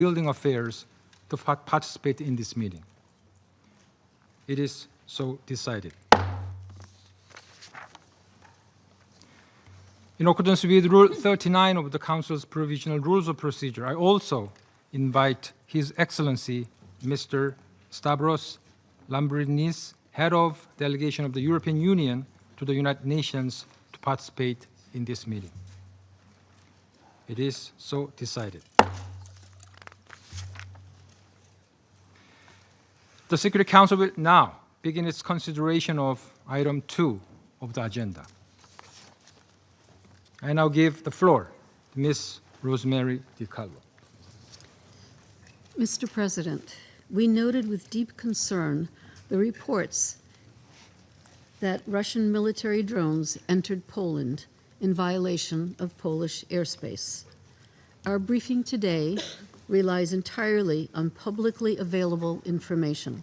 Building Affairs to participate in this meeting. It is so decided. In accordance with Rule 39 of the Council's Provisional Rules of Procedure, I also invite His Excellency Mr. Stavros Lambrinidis, Head of Delegation of the European Union to the United Nations, to participate in this meeting. It is so decided. The Security Council will now begin its consideration of item 2 of the agenda. I now give the floor to Ms. Rosemary DiCarlo. Mr. President, we noted with deep concern the reports that Russian military drones entered Poland in violation of Polish airspace. Our briefing today relies entirely on publicly available information.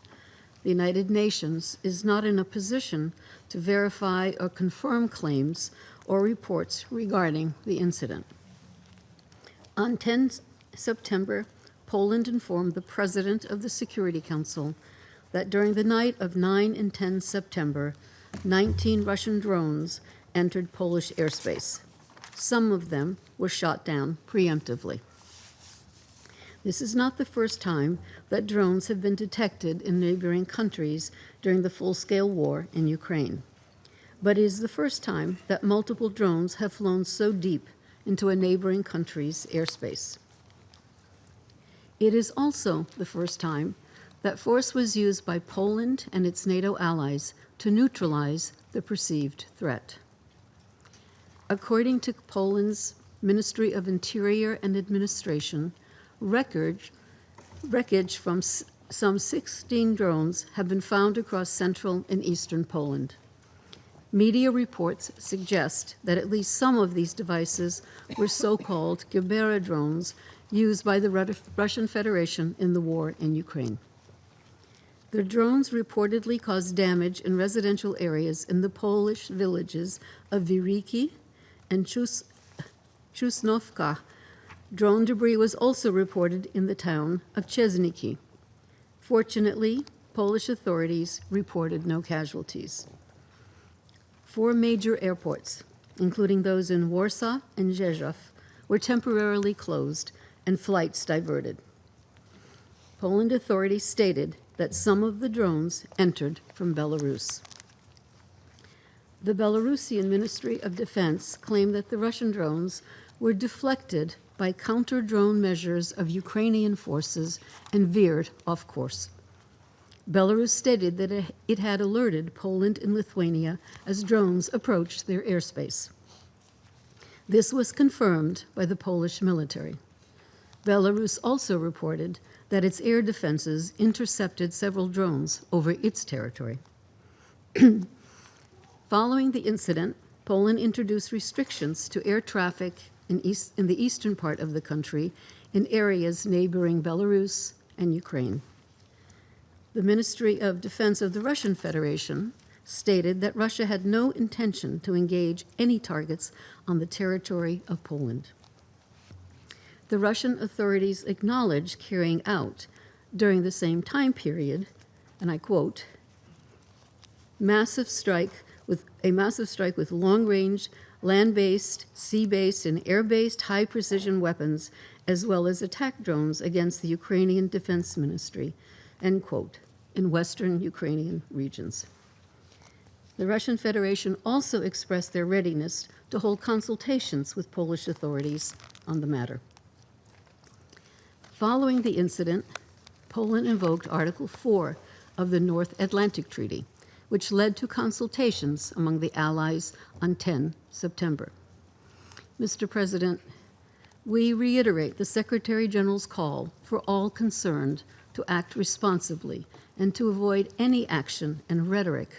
The United Nations is not in a position to verify or confirm claims or reports regarding the incident. On 10 September, Poland informed the President of the Security Council that during the night of 9 and 10 September, 19 Russian drones entered Polish airspace. Some of them were shot down preemptively. This is not the first time that drones have been detected in neighboring countries during the full-scale war in Ukraine, but it is the first time that multiple drones have flown so deep into a neighboring country's airspace. It is also the first time that force was used by Poland and its NATO allies to neutralize the perceived threat. According to Poland's Ministry of Interior and Administration, wreckage from some 16 drones have been found across central and eastern Poland. Media reports suggest that at least some of these devices were so-called Gerbera drones used by the Russian Federation in the war in Ukraine. The drones reportedly caused damage in residential areas in the Polish villages of Wiriki and Chusnowka. Drone debris was also reported in the town of Chesniki. Fortunately, Polish authorities reported no casualties. 4 major airports, including those in Warsaw and Rzeszów, were temporarily closed and flights diverted. Poland authorities stated that some of the drones entered from Belarus. The Belarusian Ministry of Defense claimed that the Russian drones were deflected by counter-drone measures of Ukrainian forces and veered off course. Belarus stated that it had alerted Poland and Lithuania as drones approached their airspace. This was confirmed by the Polish military. Belarus also reported that its air defenses intercepted several drones over its territory. Following the incident, Poland introduced restrictions to air traffic in the eastern part of the country in areas neighboring Belarus and Ukraine. The Ministry of Defense of the Russian Federation stated that Russia had no intention to engage any targets on the territory of Poland. The Russian authorities acknowledged carrying out, during the same time period, and I quote, a massive strike with long-range, land-based, sea-based, and air-based high-precision weapons, as well as attack drones against the Ukrainian Defense Ministry, end quote, in western Ukrainian regions. The Russian Federation also expressed their readiness to hold consultations with Polish authorities on the matter. Following the incident, Poland invoked Article 4 of the North Atlantic Treaty, which led to consultations among the Allies on 10 September. Mr. President, we reiterate the Secretary General's call for all concerned to act responsibly and to avoid any action and rhetoric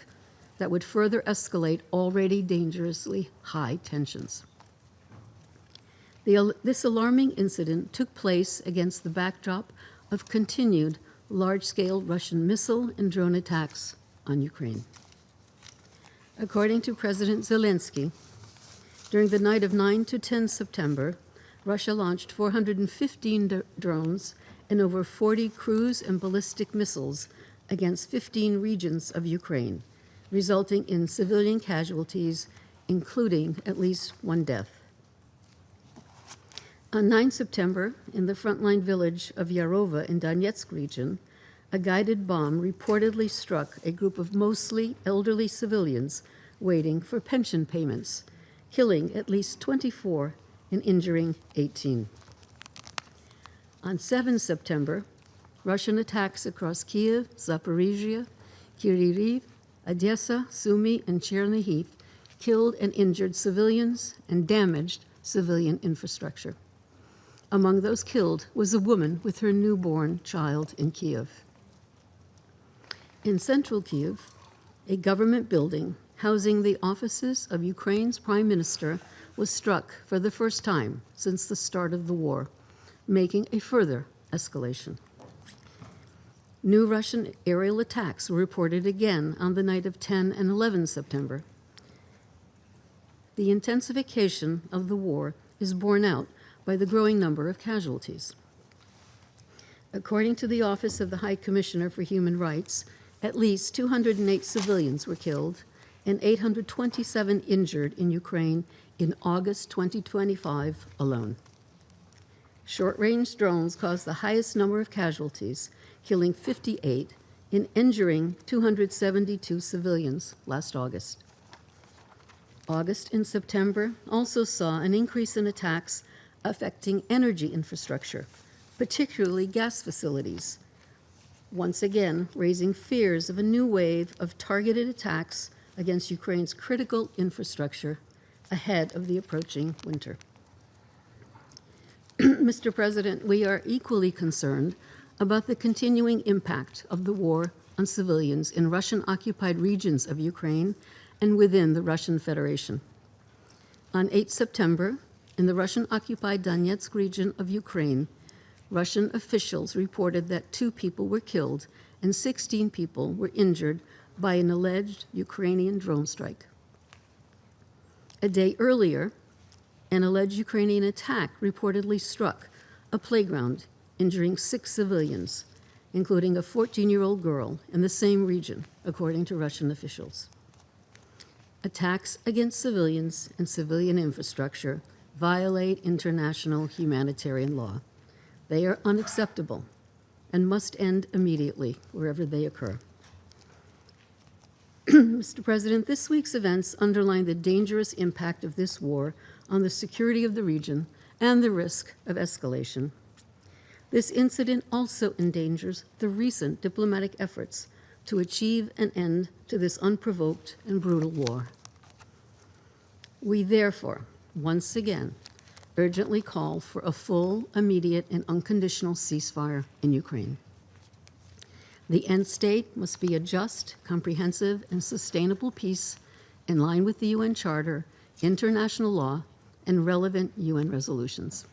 that would further escalate already dangerously high tensions. This alarming incident took place against the backdrop of continued large-scale Russian missile and drone attacks on Ukraine. According to President Zelensky, during the night of 9 to 10 September, Russia launched 415 drones and over 40 cruise and ballistic missiles against 15 regions of Ukraine, resulting in civilian casualties, including at least one death. On 9 September, in the frontline village of Yarova in Donetsk region, a guided bomb reportedly struck a group of mostly elderly civilians waiting for pension payments, killing at least 24 and injuring 18. On 7 September, Russian attacks across Kyiv, Zaporizhia, Kryvyi, Odessa, Sumy, and Chernihiv killed and injured civilians and damaged civilian infrastructure. Among those killed was a woman with her newborn child in Kyiv. In central Kyiv, a government building housing the offices of Ukraine's prime minister was struck for the first time since the start of the war, making a further escalation. New Russian aerial attacks were reported again on the night of 10 and 11 September. The intensification of the war is borne out by the growing number of casualties. According to the Office of the High Commissioner for Human Rights, at least 208 civilians were killed and 827 injured in Ukraine in August 2025 alone. Short-range drones caused the highest number of casualties, killing 58 and injuring 272 civilians last August. August and September also saw an increase in attacks affecting energy infrastructure, particularly gas facilities, once again raising fears of a new wave of targeted attacks against Ukraine's critical infrastructure ahead of the approaching winter. Mr. President, we are equally concerned about the continuing impact of the war on civilians in Russian-occupied regions of Ukraine and within the Russian Federation. On 8 September, in the Russian-occupied Donetsk region of Ukraine, Russian officials reported that 2 people were killed and 16 people were injured by an alleged Ukrainian drone strike. A day earlier, an alleged Ukrainian attack reportedly struck a playground, injuring 6 civilians, including a 14-year-old girl in the same region, according to Russian officials. Attacks against civilians and civilian infrastructure violate international humanitarian law. They are unacceptable and must end immediately wherever they occur. Mr. President, this week's events underline the dangerous impact of this war on the security of the region and the risk of escalation. This incident also endangers the recent diplomatic efforts to achieve an end to this unprovoked and brutal war. We therefore, once again, urgently call for a full, immediate, and unconditional ceasefire in Ukraine. The end state must be a just, comprehensive, and sustainable peace in line with the UN Charter, international law, and relevant UN resolutions.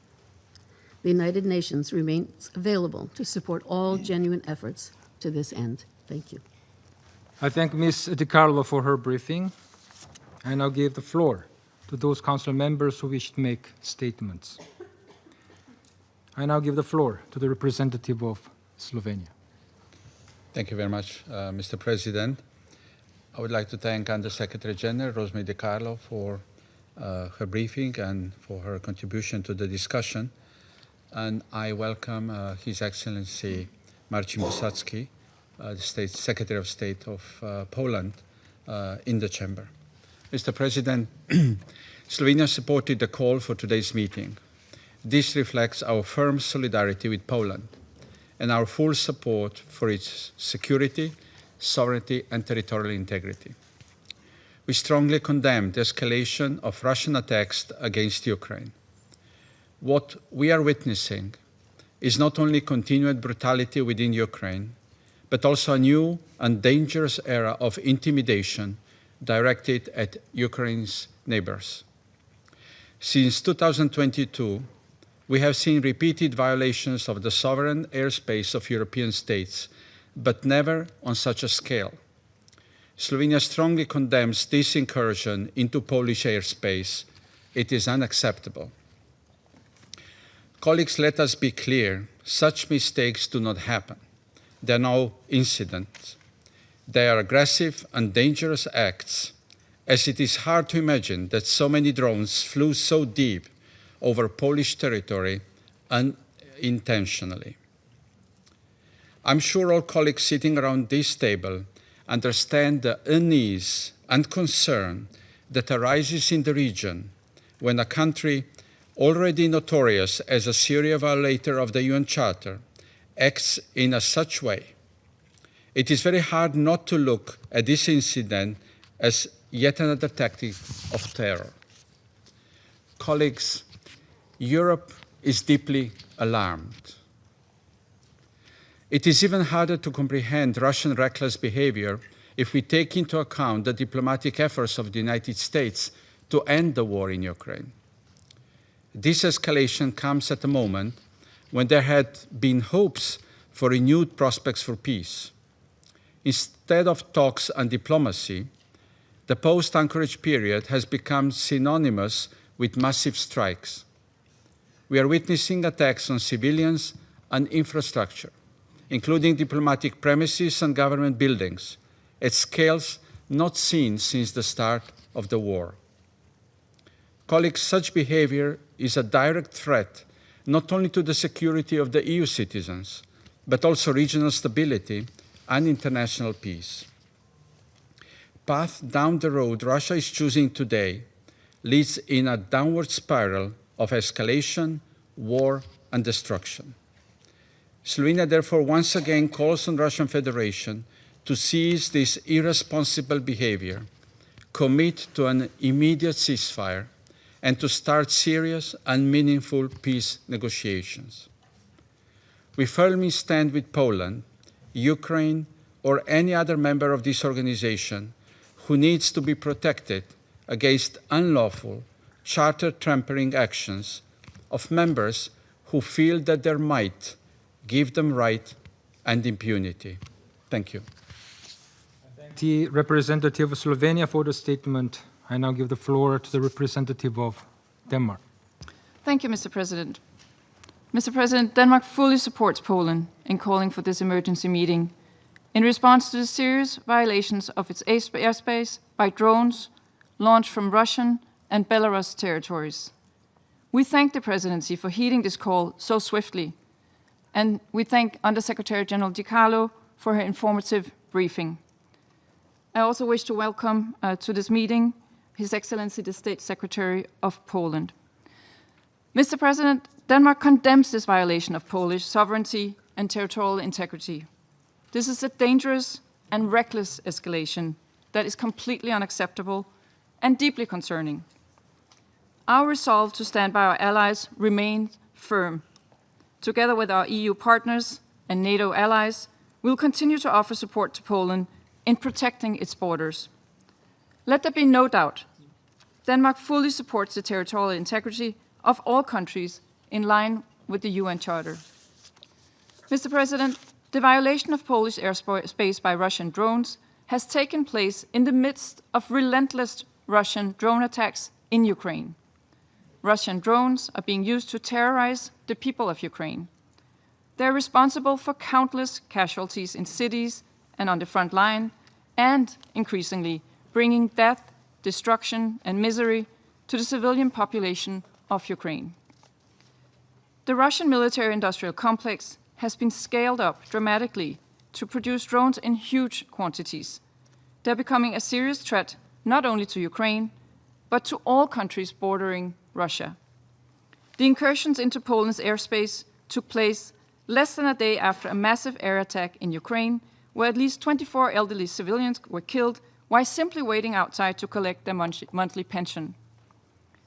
The United Nations remains available to support all genuine efforts to this end. Thank you. I thank Ms. DiCarlo for her briefing. I now give the floor to those council members who wish to make statements. I now give the floor to the representative of Slovenia. Thank you very much, Mr. President. I would like to thank Under-Secretary General Rosemary DiCarlo for her briefing and for her contribution to the discussion. And I welcome His Excellency Marcin Bosacki, the Secretary of State of Poland, in the chamber. Mr. President, Slovenia supported the call for today's meeting. This reflects our firm solidarity with Poland and our full support for its security, sovereignty, and territorial integrity. We strongly condemn the escalation of Russian attacks against Ukraine. What we are witnessing is not only continued brutality within Ukraine, but also a new and dangerous era of intimidation directed at Ukraine's neighbors. Since 2022, we have seen repeated violations of the sovereign airspace of European states, but never on such a scale. Slovenia strongly condemns this incursion into Polish airspace. It is unacceptable. Colleagues, let us be clear. such mistakes do not happen. There are no incidents. They are aggressive and dangerous acts, as it is hard to imagine that so many drones flew so deep over Polish territory unintentionally. I'm sure all colleagues sitting around this table understand the unease and concern that arises in the region when a country already notorious as a serious violator of the UN Charter acts in a such way. It is very hard not to look at this incident as yet another tactic of terror. Colleagues, Europe is deeply alarmed. It is even harder to comprehend Russian reckless behavior if we take into account the diplomatic efforts of the United States to end the war in Ukraine. This escalation comes at a moment when there had been hopes for renewed prospects for peace. Instead of talks and diplomacy, the post-Anchorage period has become synonymous with massive strikes. We are witnessing attacks on civilians and infrastructure, including diplomatic premises and government buildings, at scales not seen since the start of the war. Colleagues, such behavior is a direct threat not only to the security of the EU citizens, but also regional stability and international peace. Path down the road Russia is choosing today leads in a downward spiral of escalation, war, and destruction. Slovenia therefore once again calls on the Russian Federation to cease this irresponsible behavior, commit to an immediate ceasefire, and to start serious and meaningful peace negotiations. We firmly stand with Poland, Ukraine, or any other member of this organization who needs to be protected against unlawful, charter-trampling actions of members who feel that their might give them right and impunity. Thank you. The representative of Slovenia for the statement. I now give the floor to the representative of Denmark. Thank you, Mr. President. Mr. President, Denmark fully supports Poland in calling for this emergency meeting in response to the serious violations of its airspace by drones launched from Russian and Belarus territories. We thank the Presidency for heeding this call so swiftly, and we thank Undersecretary General Di Carlo for her informative briefing. I also wish to welcome to this meeting His Excellency the State Secretary of Poland. Mr. President, Denmark condemns this violation of Polish sovereignty and territorial integrity. This is a dangerous and reckless escalation that is completely unacceptable and deeply concerning. Our resolve to stand by our allies remains firm. Together with our EU partners and NATO allies, we will continue to offer support to Poland in protecting its borders. Let there be no doubt, Denmark fully supports the territorial integrity of all countries in line with the UN Charter. Mr. President, the violation of Polish airspace by Russian drones has taken place in the midst of relentless Russian drone attacks in Ukraine. Russian drones are being used to terrorize the people of Ukraine. They're responsible for countless casualties in cities and on the front line, and increasingly bringing death, destruction, and misery to the civilian population of Ukraine. The Russian military-industrial complex has been scaled up dramatically to produce drones in huge quantities. They're becoming a serious threat not only to Ukraine, but to all countries bordering Russia. The incursions into Poland's airspace took place less than a day after a massive air attack in Ukraine, where at least 24 elderly civilians were killed while simply waiting outside to collect their monthly pension.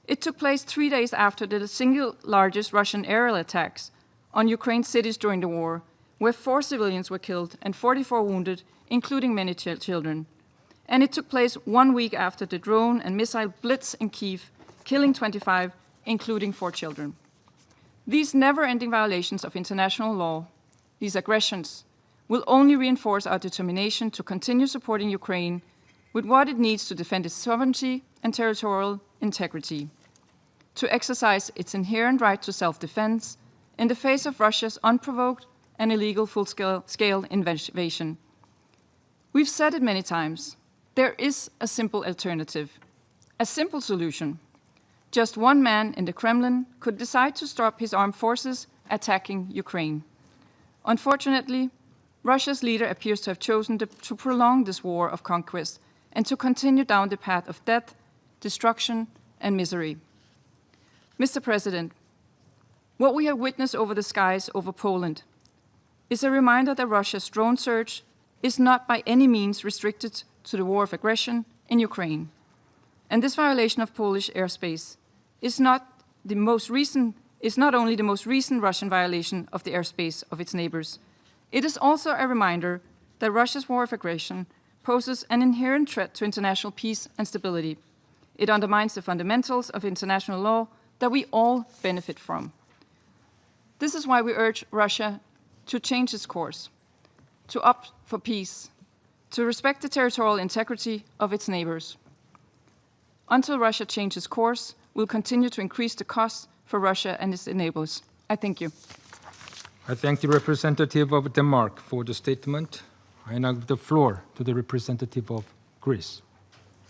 It took place 3 days after the single largest Russian aerial attacks on Ukraine's cities during the war, where 4 civilians were killed and 44 wounded, including many children. And it took place 1 week after the drone and missile blitz in Kyiv, killing 25, including 4 children. These never-ending violations of international law, these aggressions, will only reinforce our determination to continue supporting Ukraine with what it needs to defend its sovereignty and territorial integrity, to exercise its inherent right to self-defense, in the face of Russia's unprovoked and illegal full-scale invasion. We've said it many times. There is a simple alternative, a simple solution. Just one man in the Kremlin could decide to stop his armed forces attacking Ukraine. Unfortunately, Russia's leader appears to have chosen to prolong this war of conquest and to continue down the path of death, destruction, and misery. Mr. President, what we have witnessed over the skies over Poland is a reminder that Russia's drone surge is not by any means restricted to the war of aggression in Ukraine. And this violation of Polish airspace is not only the most recent Russian violation of the airspace of its neighbors. It is also a reminder that Russia's war of aggression poses an inherent threat to international peace and stability. It undermines the fundamentals of international law that we all benefit from. This is why we urge Russia to change its course, to opt for peace, to respect the territorial integrity of its neighbors. Until Russia changes course, we'll continue to increase the costs for Russia and its enablers. I thank you. I thank the representative of Denmark for the statement. I now give the floor to the representative of Greece.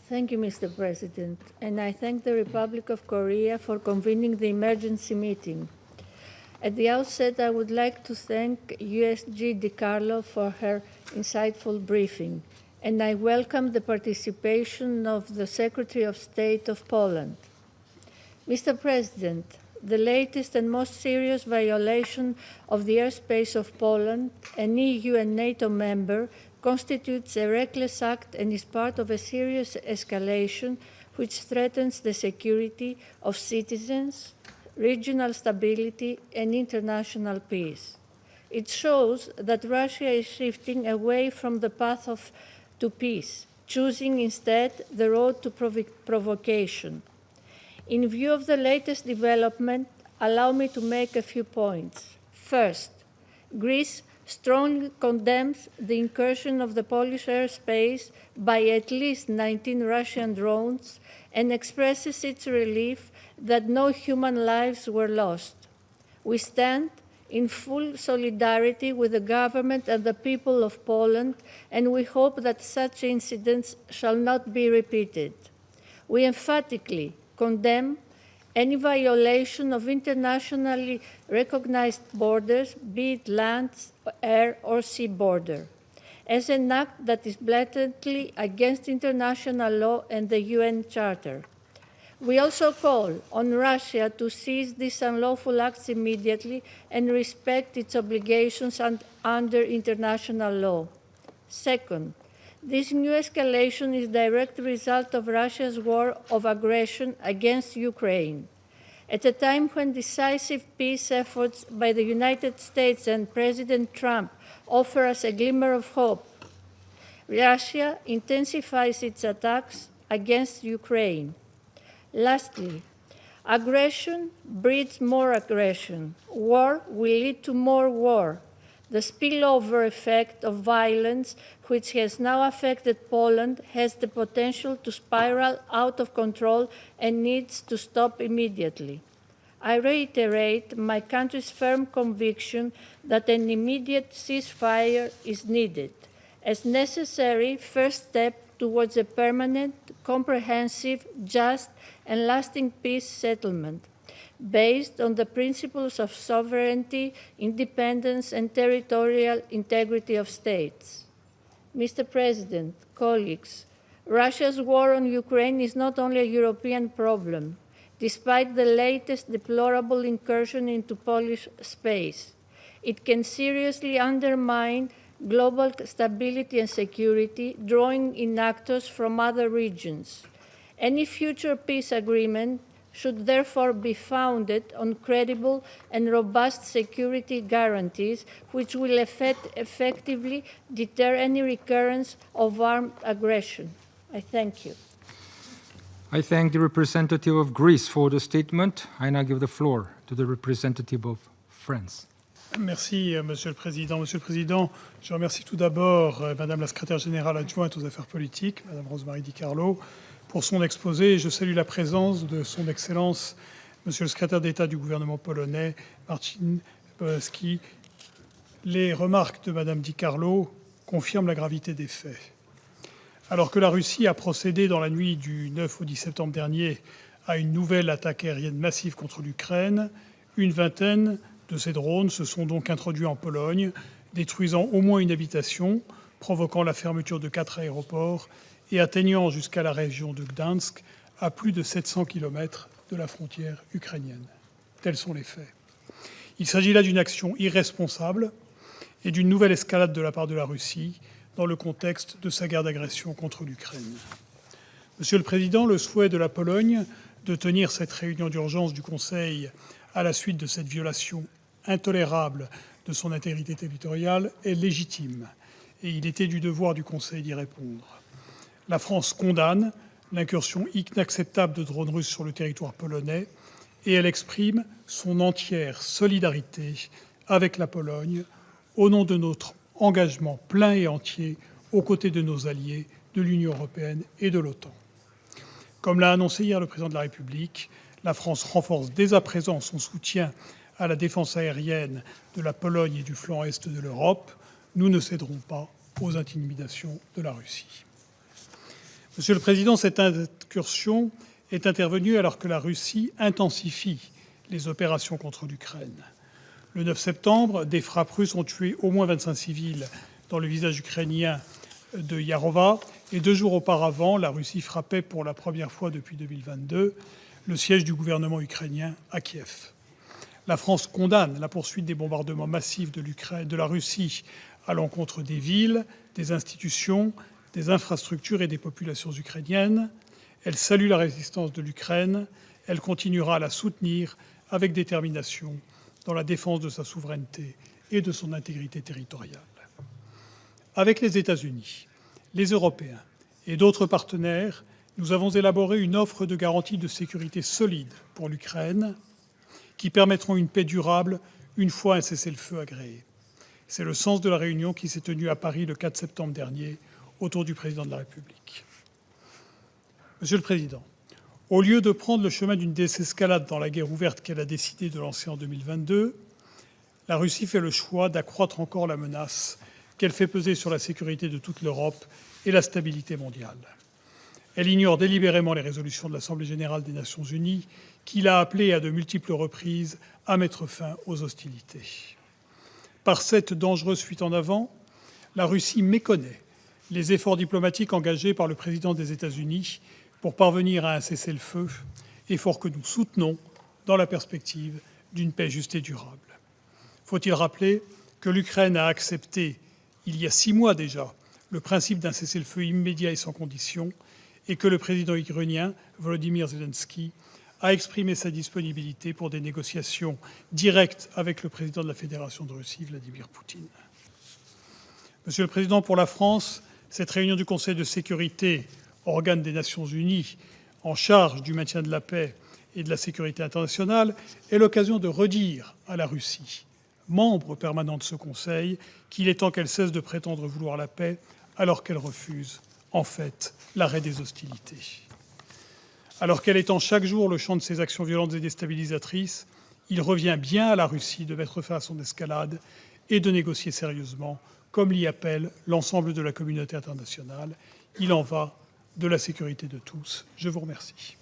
Thank you, Mr. President, and I thank the Republic of Korea for convening the emergency meeting. At the outset, I would like to thank USG DiCarlo for her insightful briefing, and I welcome the participation of the Secretary of State of Poland. Mr. President, the latest and most serious violation of the airspace of Poland, an EU and NATO member, constitutes a reckless act and is part of a serious escalation which threatens the security of citizens, regional stability, and international peace. It shows that Russia is shifting away from the path to peace, choosing instead the road to provocation. In view of the latest development, allow me to make a few points. First, Greece strongly condemns the incursion of the Polish airspace by at least 19 Russian drones and expresses its relief that no human lives were lost. We stand in full solidarity with the government and the people of Poland, and we hope that such incidents shall not be repeated. We emphatically condemn any violation of internationally recognized borders, be it land, air, or sea border, as an act that is blatantly against international law and the UN Charter. We also call on Russia to cease these unlawful acts immediately and respect its obligations under international law. Second, this new escalation is a direct result of Russia's war of aggression against Ukraine. At a time when decisive peace efforts by the United States and President Trump offer us a glimmer of hope, Russia intensifies its attacks against Ukraine. Lastly, aggression breeds more aggression. War will lead to more war. The spillover effect of violence, which has now affected Poland, has the potential to spiral out of control and needs to stop immediately. I reiterate my country's firm conviction that an immediate ceasefire is needed, as necessary first step towards a permanent, comprehensive, just, and lasting peace settlement, based on the principles of sovereignty, independence, and territorial integrity of states. Mr. President, colleagues, Russia's war on Ukraine is not only a European problem, despite the latest deplorable incursion into Polish space. It can seriously undermine global stability and security, drawing in actors from other regions. Any future peace agreement should therefore be founded on credible and robust security guarantees, which will effectively deter any recurrence of armed aggression. I thank you. I thank the representative of Greece for the statement. I now give the floor to the representative of France. Merci, Monsieur le Président. Monsieur le Président, je remercie tout d'abord Madame la Secrétaire générale adjointe aux affaires politiques, Madame Rosemary DiCarlo, pour son exposé. Je salue la présence de Son Excellence, Monsieur le Secrétaire d'État du gouvernement polonais, Marcin Polanski, les remarques de Mme Di Carlo confirment la gravité des faits. Alors que la Russie a procédé dans la nuit du 9 au 10 septembre dernier à une nouvelle attaque aérienne massive contre l'Ukraine, une vingtaine de ces drones se sont donc introduits en Pologne, détruisant au moins une habitation, provoquant la fermeture de 4 aéroports et atteignant jusqu'à la région de Gdansk, à plus de 700 km de la frontière ukrainienne. Tels sont les faits. Il s'agit là d'une action irresponsable et d'une nouvelle escalade de la part de la Russie dans le contexte de sa guerre d'agression contre l'Ukraine. Monsieur le Président, le souhait de la Pologne de tenir cette réunion d'urgence du Conseil à la suite de cette violation intolérable de son intégrité territoriale est légitime et il était du devoir du Conseil d'y répondre. La France condamne l'incursion inacceptable de drones russes sur le territoire polonais et elle exprime son entière solidarité avec la Pologne au nom de notre engagement plein et entier aux côtés de nos alliés de l'Union européenne et de l'OTAN. Comme l'a annoncé hier le Président de la République, la France renforce dès à présent son soutien à la défense aérienne de la Pologne et du flanc est de l'Europe. Nous ne céderons pas aux intimidations de la Russie. Monsieur le Président, cette incursion est intervenue alors que la Russie intensifie les opérations contre l'Ukraine. Le 9 septembre, des frappes russes ont tué au moins 25 civils dans le village ukrainien de Yarova. Et 2 jours auparavant, la Russie frappait pour la première fois depuis 2022 le siège du gouvernement ukrainien à Kiev. La France condamne la poursuite des bombardements massifs de la Russie à l'encontre des villes, des institutions, des infrastructures et des populations ukrainiennes. Elle salue la résistance de l'Ukraine. Elle continuera à la soutenir avec détermination dans la défense de sa souveraineté et de son intégrité territoriale. Avec les États-Unis, les Européens et d'autres partenaires, nous avons élaboré une offre de garantie de sécurité solide pour l'Ukraine qui permettront une paix durable une fois un cessez-le-feu agréé. C'est le sens de la réunion qui s'est tenue à Paris le 4 septembre dernier autour du Président de la République. Monsieur le Président, au lieu de prendre le chemin d'une désescalade dans la guerre ouverte qu'elle a décidé de lancer en 2022, la Russie fait le choix d'accroître encore la menace qu'elle fait peser sur la sécurité de toute l'Europe et la stabilité mondiale. Elle ignore délibérément les résolutions de l'Assemblée générale des Nations unies qui l'a appelée à de multiples reprises à mettre fin aux hostilités. Par cette dangereuse fuite en avant, la Russie méconnaît les efforts diplomatiques engagés par le président des États-Unis pour parvenir à un cessez-le-feu, effort que nous soutenons dans la perspective d'une paix juste et durable. Faut-il rappeler que l'Ukraine a accepté, il y a 6 mois déjà, le principe d'un cessez-le-feu immédiat et sans condition, et que le président ukrainien, Volodymyr Zelensky, a exprimé sa disponibilité pour des négociations directes avec le président de la Fédération de Russie, Vladimir Poutine. Monsieur le Président, pour la France, cette réunion du Conseil de sécurité, organe des Nations unies en charge du maintien de la paix et de la sécurité internationale, est l'occasion de redire à la Russie, membre permanent de ce Conseil, qu'il est temps qu'elle cesse de prétendre vouloir la paix alors qu'elle refuse, en fait, l'arrêt des hostilités. Alors qu'elle étend chaque jour le champ de ses actions violentes et déstabilisatrices, il revient bien à la Russie de mettre fin à son escalade et de négocier sérieusement, comme l'y appelle l'ensemble de la communauté internationale. Il en va de la sécurité de tous. Je vous remercie.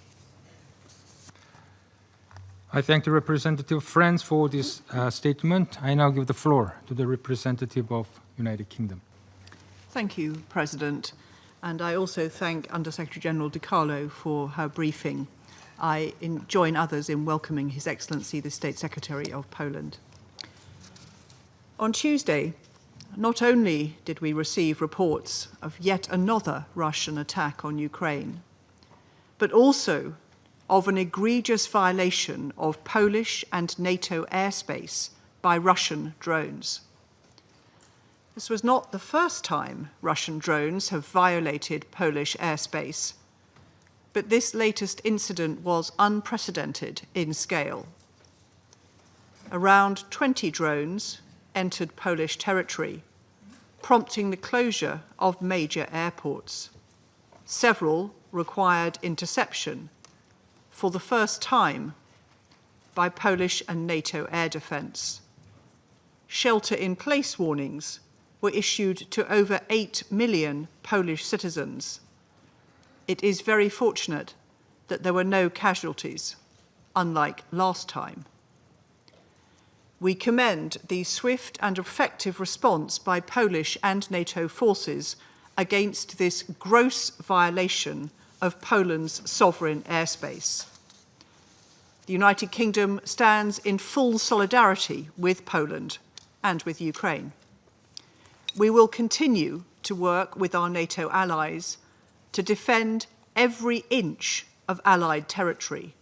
I thank the representative of France for this statement. I now give the floor to the representative of United Kingdom. Thank you, President. And I also thank Under-Secretary General Di Carlo for her briefing. I join others in welcoming His Excellency the State Secretary of Poland. On Tuesday, not only did we receive reports of yet another Russian attack on Ukraine, but also of an egregious violation of Polish and NATO airspace by Russian drones. This was not the first time Russian drones have violated Polish airspace, but this latest incident was unprecedented in scale. Around 20 drones entered Polish territory, prompting the closure of major airports. Several required interception for the first time by Polish and NATO air defence. shelter-in-place warnings were issued to over 8 million Polish citizens. It is very fortunate that there were no casualties, unlike last time. We commend the swift and effective response by Polish and NATO forces against this gross violation of Poland's sovereign airspace. The United Kingdom stands in full solidarity with Poland and with Ukraine. We will continue to work with our NATO allies to defend every inch of Allied territory.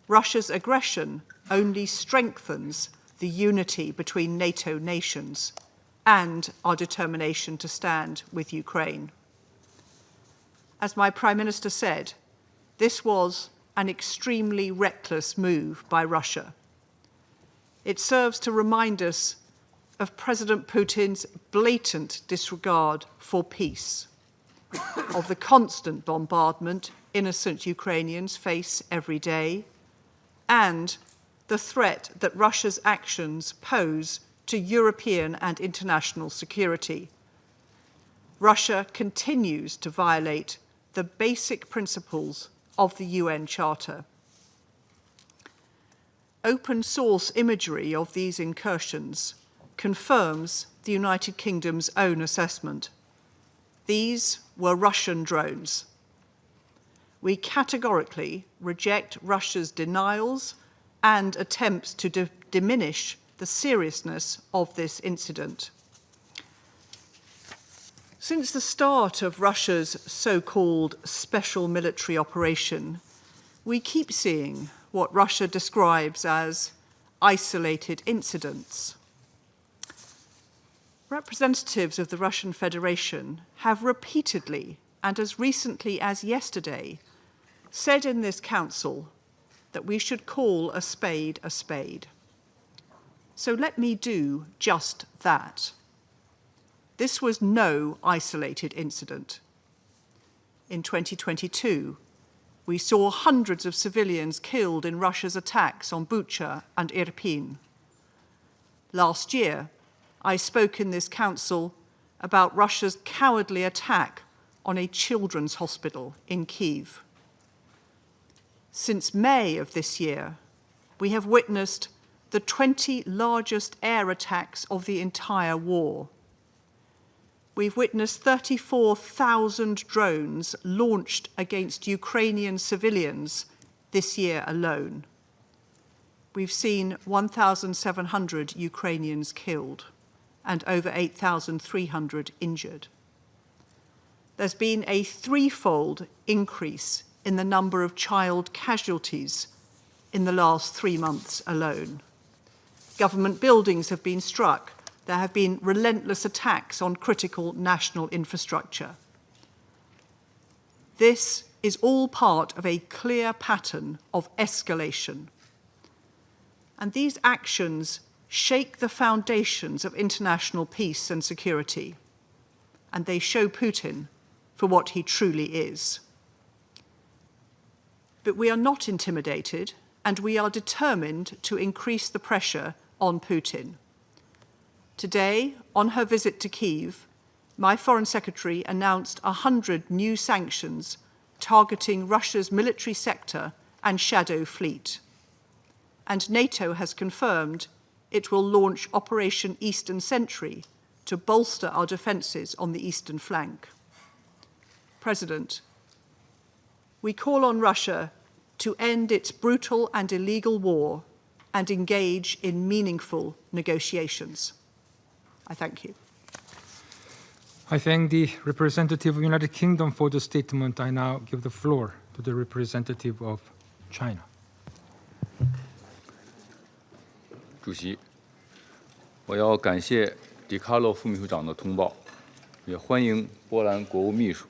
Russia's aggression only strengthens the unity between NATO nations and our determination to stand with Ukraine. As my Prime Minister said, this was an extremely reckless move by Russia. It serves to remind us of President Putin's blatant disregard for peace, of the constant bombardment innocent Ukrainians face every day, and the threat that Russia's actions pose to European and international security. Russia continues to violate the basic principles of the UN Charter. Open source imagery of these incursions confirms the United Kingdom's own assessment. These were Russian drones. We categorically reject Russia's denials and attempts to diminish the seriousness of this incident. Since the start of Russia's so-called special military operation, we keep seeing what Russia describes as isolated incidents. Representatives of the Russian Federation have repeatedly, and as recently as yesterday, said in this council that we should call a spade a spade. So let me do just that. This was no isolated incident. In 2022, we saw hundreds of civilians killed in Russia's attacks on Bucha and Irpin. Last year, I spoke in this council about Russia's cowardly attack on a children's hospital in Kyiv. Since May of this year, we have witnessed the 20 largest air attacks of the entire war. We've witnessed 34,000 drones launched against Ukrainian civilians this year alone. We've seen 1,700 Ukrainians killed and over 8,300 injured. There's been a threefold increase in the number of child casualties in the last 3 months alone. Government buildings have been struck. There have been relentless attacks on critical national infrastructure. This is all part of a clear pattern of escalation. And these actions shake the foundations of international peace and security, and they show Putin for what he truly is. But we are not intimidated, and we are determined to increase the pressure on Putin. Today, on her visit to Kyiv, my Foreign Secretary announced 100 new sanctions targeting Russia's military sector and shadow fleet. And NATO has confirmed it will launch Operation Eastern Sentry to bolster our defences on the eastern flank. President, we call on Russia to end its brutal and illegal war and engage in meaningful negotiations. I thank you. I thank the representative of the United Kingdom for the statement. I now give the floor to the representative of China. 主席，我要感谢迪卡洛副秘书长的通报，也欢迎波兰国务秘书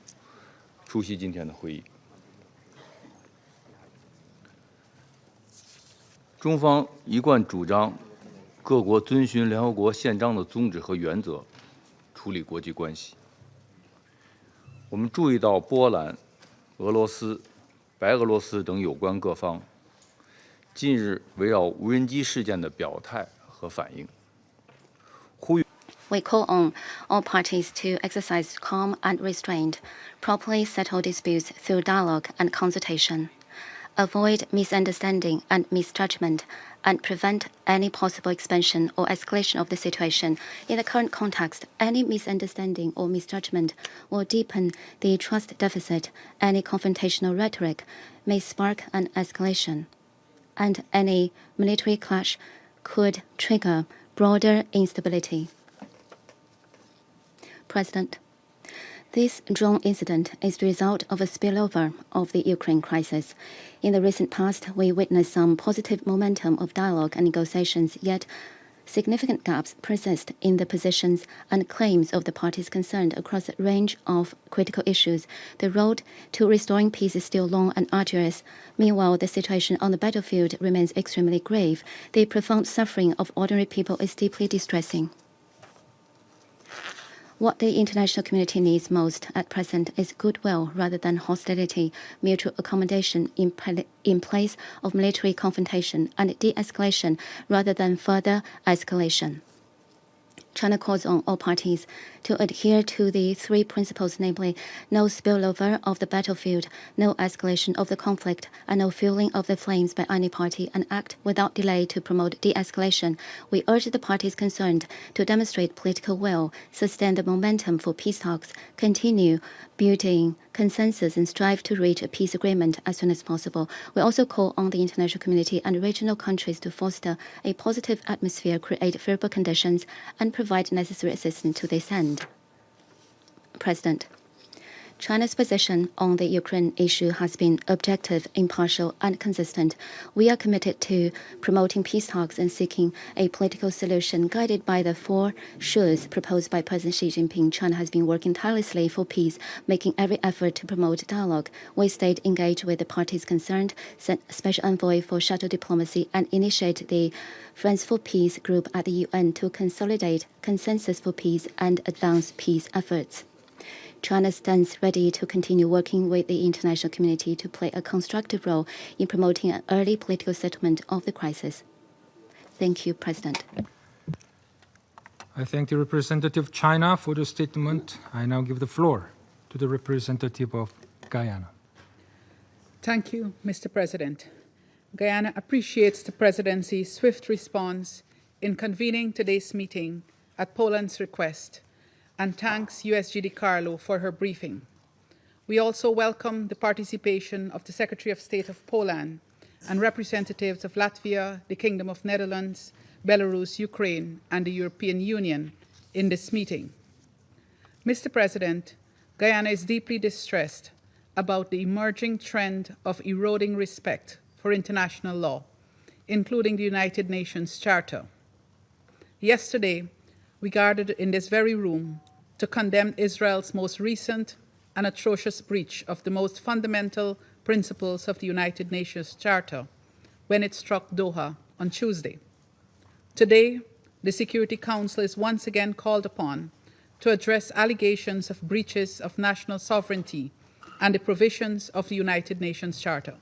出席今天的会议。中方一贯主张各国遵循联合国宪章的宗旨和原则处理国际关系。我们注意到波兰、俄罗斯、白俄罗斯等有关各方近日围绕无人机事件的表态和反应。We call on all parties to exercise calm and restraint, properly settle disputes through dialogue and consultation, avoid misunderstanding and misjudgment, and prevent any possible expansion or escalation of the situation. In the current context, any misunderstanding or misjudgment will deepen the trust deficit. Any confrontational rhetoric may spark an escalation, and any military clash could trigger broader instability. President, this drone incident is the result of a spillover of the Ukraine crisis. In the recent past, we witnessed some positive momentum of dialogue and negotiations, yet significant gaps persist in the positions and claims of the parties concerned across a range of critical issues. The road to restoring peace is still long and arduous. Meanwhile, the situation on the battlefield remains extremely grave. The profound suffering of ordinary people is deeply distressing. What the international community needs most at present is goodwill rather than hostility, mutual accommodation in place of military confrontation, and de-escalation rather than further escalation. China calls on all parties to adhere to the three principles, namely no spillover of the battlefield, no escalation of the conflict, and no fueling of the flames by any party, and act without delay to promote de-escalation. We urge the parties concerned to demonstrate political will, sustain the momentum for peace talks, continue building consensus, and strive to reach a peace agreement as soon as possible. We also call on the international community and regional countries to foster a positive atmosphere, create favorable conditions, and provide necessary assistance to this end. President, China's position on the Ukraine issue has been objective, impartial, and consistent. We are committed to promoting peace talks and seeking a political solution. Guided by the four shoulds proposed by President Xi Jinping, China has been working tirelessly for peace, making every effort to promote dialogue. We stayed engaged with the parties concerned, sent special envoy for shuttle diplomacy, and initiated the Friends for Peace group at the UN to consolidate consensus for peace and advance peace efforts. China stands ready to continue working with the international community to play a constructive role in promoting an early political settlement of the crisis. Thank you, President. I thank the representative of China for the statement. I now give the floor to the representative of Guyana. Thank you, Mr. President. Guyana appreciates the Presidency's swift response in convening today's meeting at Poland's request, and thanks USG DiCarlo for her briefing. We also welcome the participation of the Secretary of State of Poland and representatives of Latvia, the Kingdom of Netherlands, Belarus, Ukraine, and the European Union in this meeting. Mr. President, Guyana is deeply distressed about the emerging trend of eroding respect for international law, including the United Nations Charter. Yesterday, we gathered in this very room to condemn Israel's most recent and atrocious breach of the most fundamental principles of the United Nations Charter when it struck Doha on Tuesday. Today, the Security Council is once again called upon to address allegations of breaches of national sovereignty and the provisions of the United Nations Charter.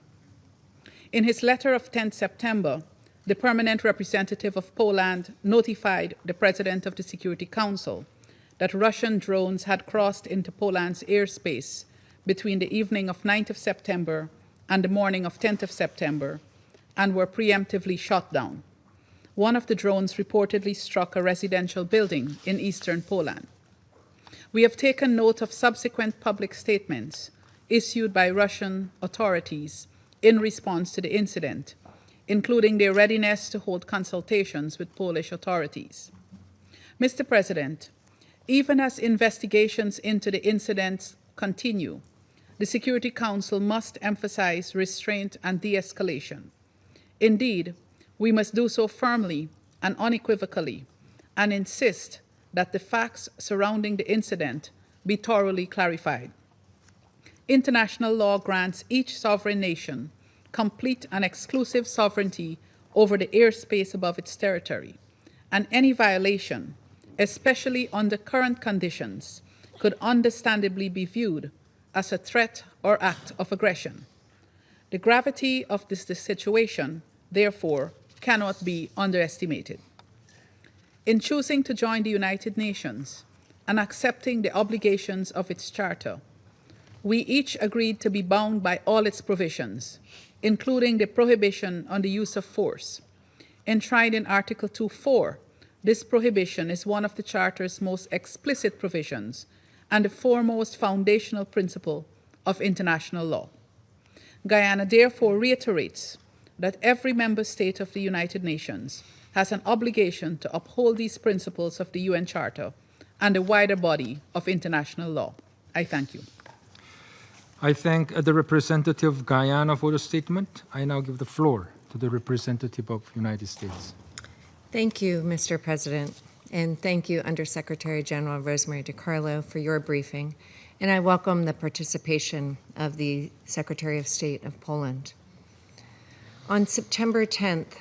In his letter of 10 September, the permanent representative of Poland notified the President of the Security Council that Russian drones had crossed into Poland's airspace between the evening of 9th of September and the morning of 10th of September and were preemptively shot down. One of the drones reportedly struck a residential building in eastern Poland. We have taken note of subsequent public statements issued by Russian authorities in response to the incident, including their readiness to hold consultations with Polish authorities. Mr. President, even as investigations into the incidents continue, the Security Council must emphasize restraint and de-escalation. Indeed, we must do so firmly and unequivocally, and insist that the facts surrounding the incident be thoroughly clarified. International law grants each sovereign nation complete and exclusive sovereignty over the airspace above its territory, and any violation, especially under current conditions, could understandably be viewed as a threat or act of aggression. The gravity of this situation, therefore, cannot be underestimated. In choosing to join the United Nations and accepting the obligations of its charter, we each agreed to be bound by all its provisions, including the prohibition on the use of force. Enshrined in Article 2.4, this prohibition is one of the Charter's most explicit provisions and the foremost foundational principle of international law. Guyana therefore reiterates that every member state of the United Nations has an obligation to uphold these principles of the UN Charter and the wider body of international law. I thank you. I thank the representative of Guyana for the statement. I now give the floor to the representative of the United States. Thank you, Mr. President, and thank you, Undersecretary General Rosemary DiCarlo, for your briefing, and I welcome the participation of the Secretary of State of Poland. On September 10th,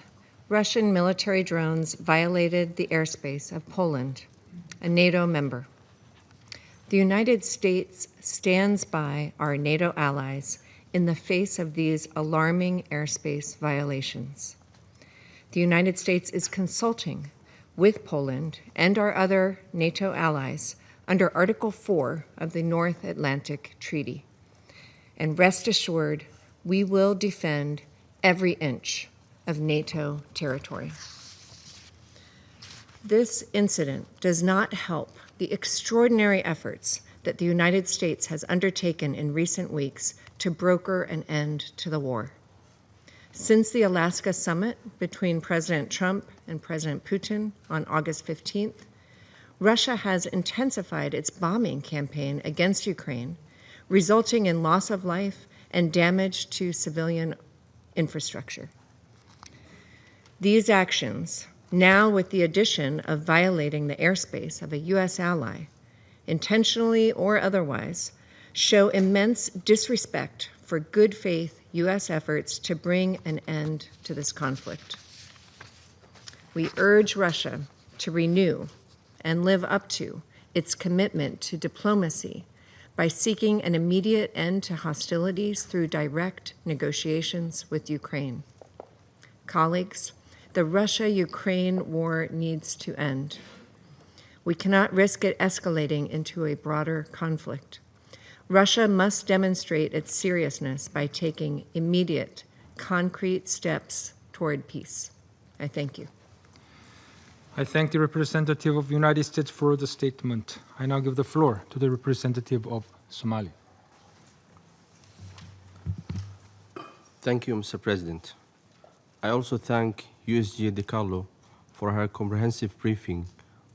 Russian military drones violated the airspace of Poland, a NATO member. The United States stands by our NATO allies in the face of these alarming airspace violations. The United States is consulting with Poland and our other NATO allies under Article 4 of the North Atlantic Treaty. And rest assured, we will defend every inch of NATO territory. This incident does not help the extraordinary efforts that the United States has undertaken in recent weeks to broker an end to the war. Since the Alaska summit between President Trump and President Putin on August 15th, Russia has intensified its bombing campaign against Ukraine, resulting in loss of life and damage to civilian infrastructure. These actions, now with the addition of violating the airspace of a U.S. ally, intentionally or otherwise, show immense disrespect for good faith U.S. efforts to bring an end to this conflict. We urge Russia to renew and live up to its commitment to diplomacy by seeking an immediate end to hostilities through direct negotiations with Ukraine. Colleagues, the Russia-Ukraine war needs to end. We cannot risk it escalating into a broader conflict. Russia must demonstrate its seriousness by taking immediate, concrete steps toward peace. I thank you. I thank the representative of the United States for the statement. I now give the floor to the representative of Somalia. Thank you, Mr. President. I also thank USG DiCarlo for her comprehensive briefing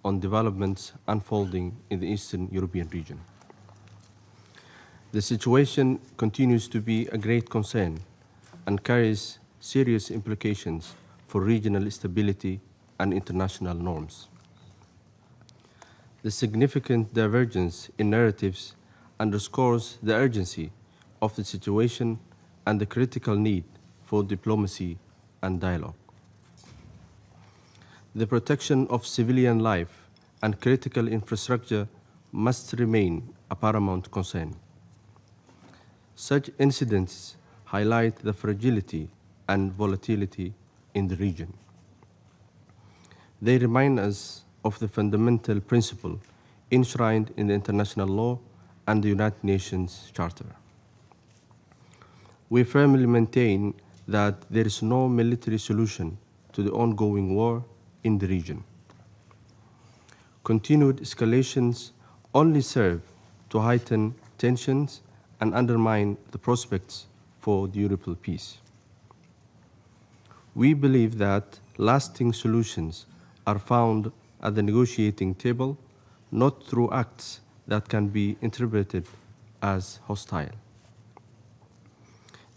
on developments unfolding in the Eastern European region. The situation continues to be a great concern and carries serious implications for regional stability and international norms. The significant divergence in narratives underscores the urgency of the situation and the critical need for diplomacy and dialogue. The protection of civilian life and critical infrastructure must remain a paramount concern. Such incidents highlight the fragility and volatility in the region. They remind us of the fundamental principle enshrined in the international law and the United Nations Charter. We firmly maintain that there is no military solution to the ongoing war in the region. Continued escalations only serve to heighten tensions and undermine the prospects for durable peace. We believe that lasting solutions are found at the negotiating table, not through acts that can be interpreted as hostile.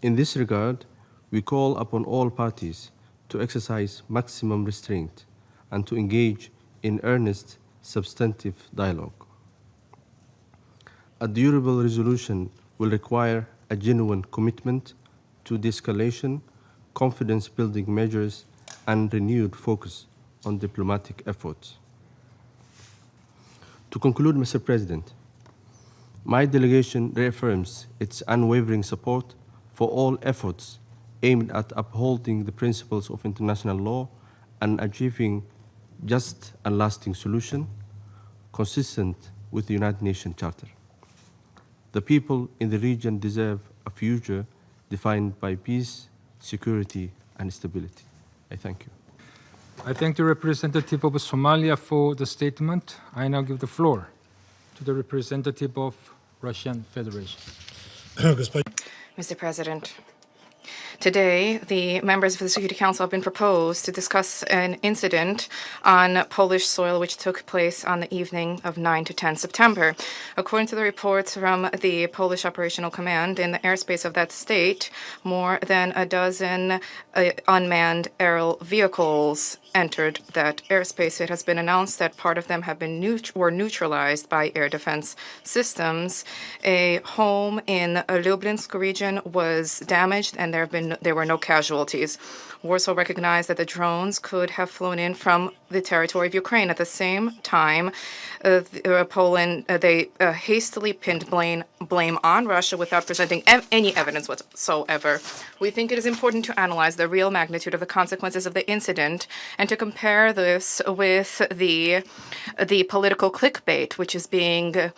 In this regard, we call upon all parties to exercise maximum restraint and to engage in earnest, substantive dialogue. A durable resolution will require a genuine commitment to de-escalation, confidence-building measures, and renewed focus on diplomatic efforts. To conclude, Mr. President, my delegation reaffirms its unwavering support for all efforts aimed at upholding the principles of international law and achieving just and lasting solution consistent with the United Nations Charter. The people in the region deserve a future defined by peace, security, and stability. I thank you. I thank the representative of Somalia for the statement. I now give the floor to the representative of Russian Federation. Mr. President, today, the members of the Security Council have been proposed to discuss an incident on Polish soil which took place on the evening of 9 to 10 September. According to the reports from the Polish Operational Command, in the airspace of that state, more than a dozen unmanned aerial vehicles entered that airspace. It has been announced that part of them have been neutralized by air defense systems. A home in the Lublinsk region was damaged, and there were no casualties. Warsaw recognized that the drones could have flown in from the territory of Ukraine. At the same time, Poland they hastily pinned blame on Russia without presenting any evidence whatsoever. We think it is important to analyze the real magnitude of the consequences of the incident and to compare this with the political clickbait which is being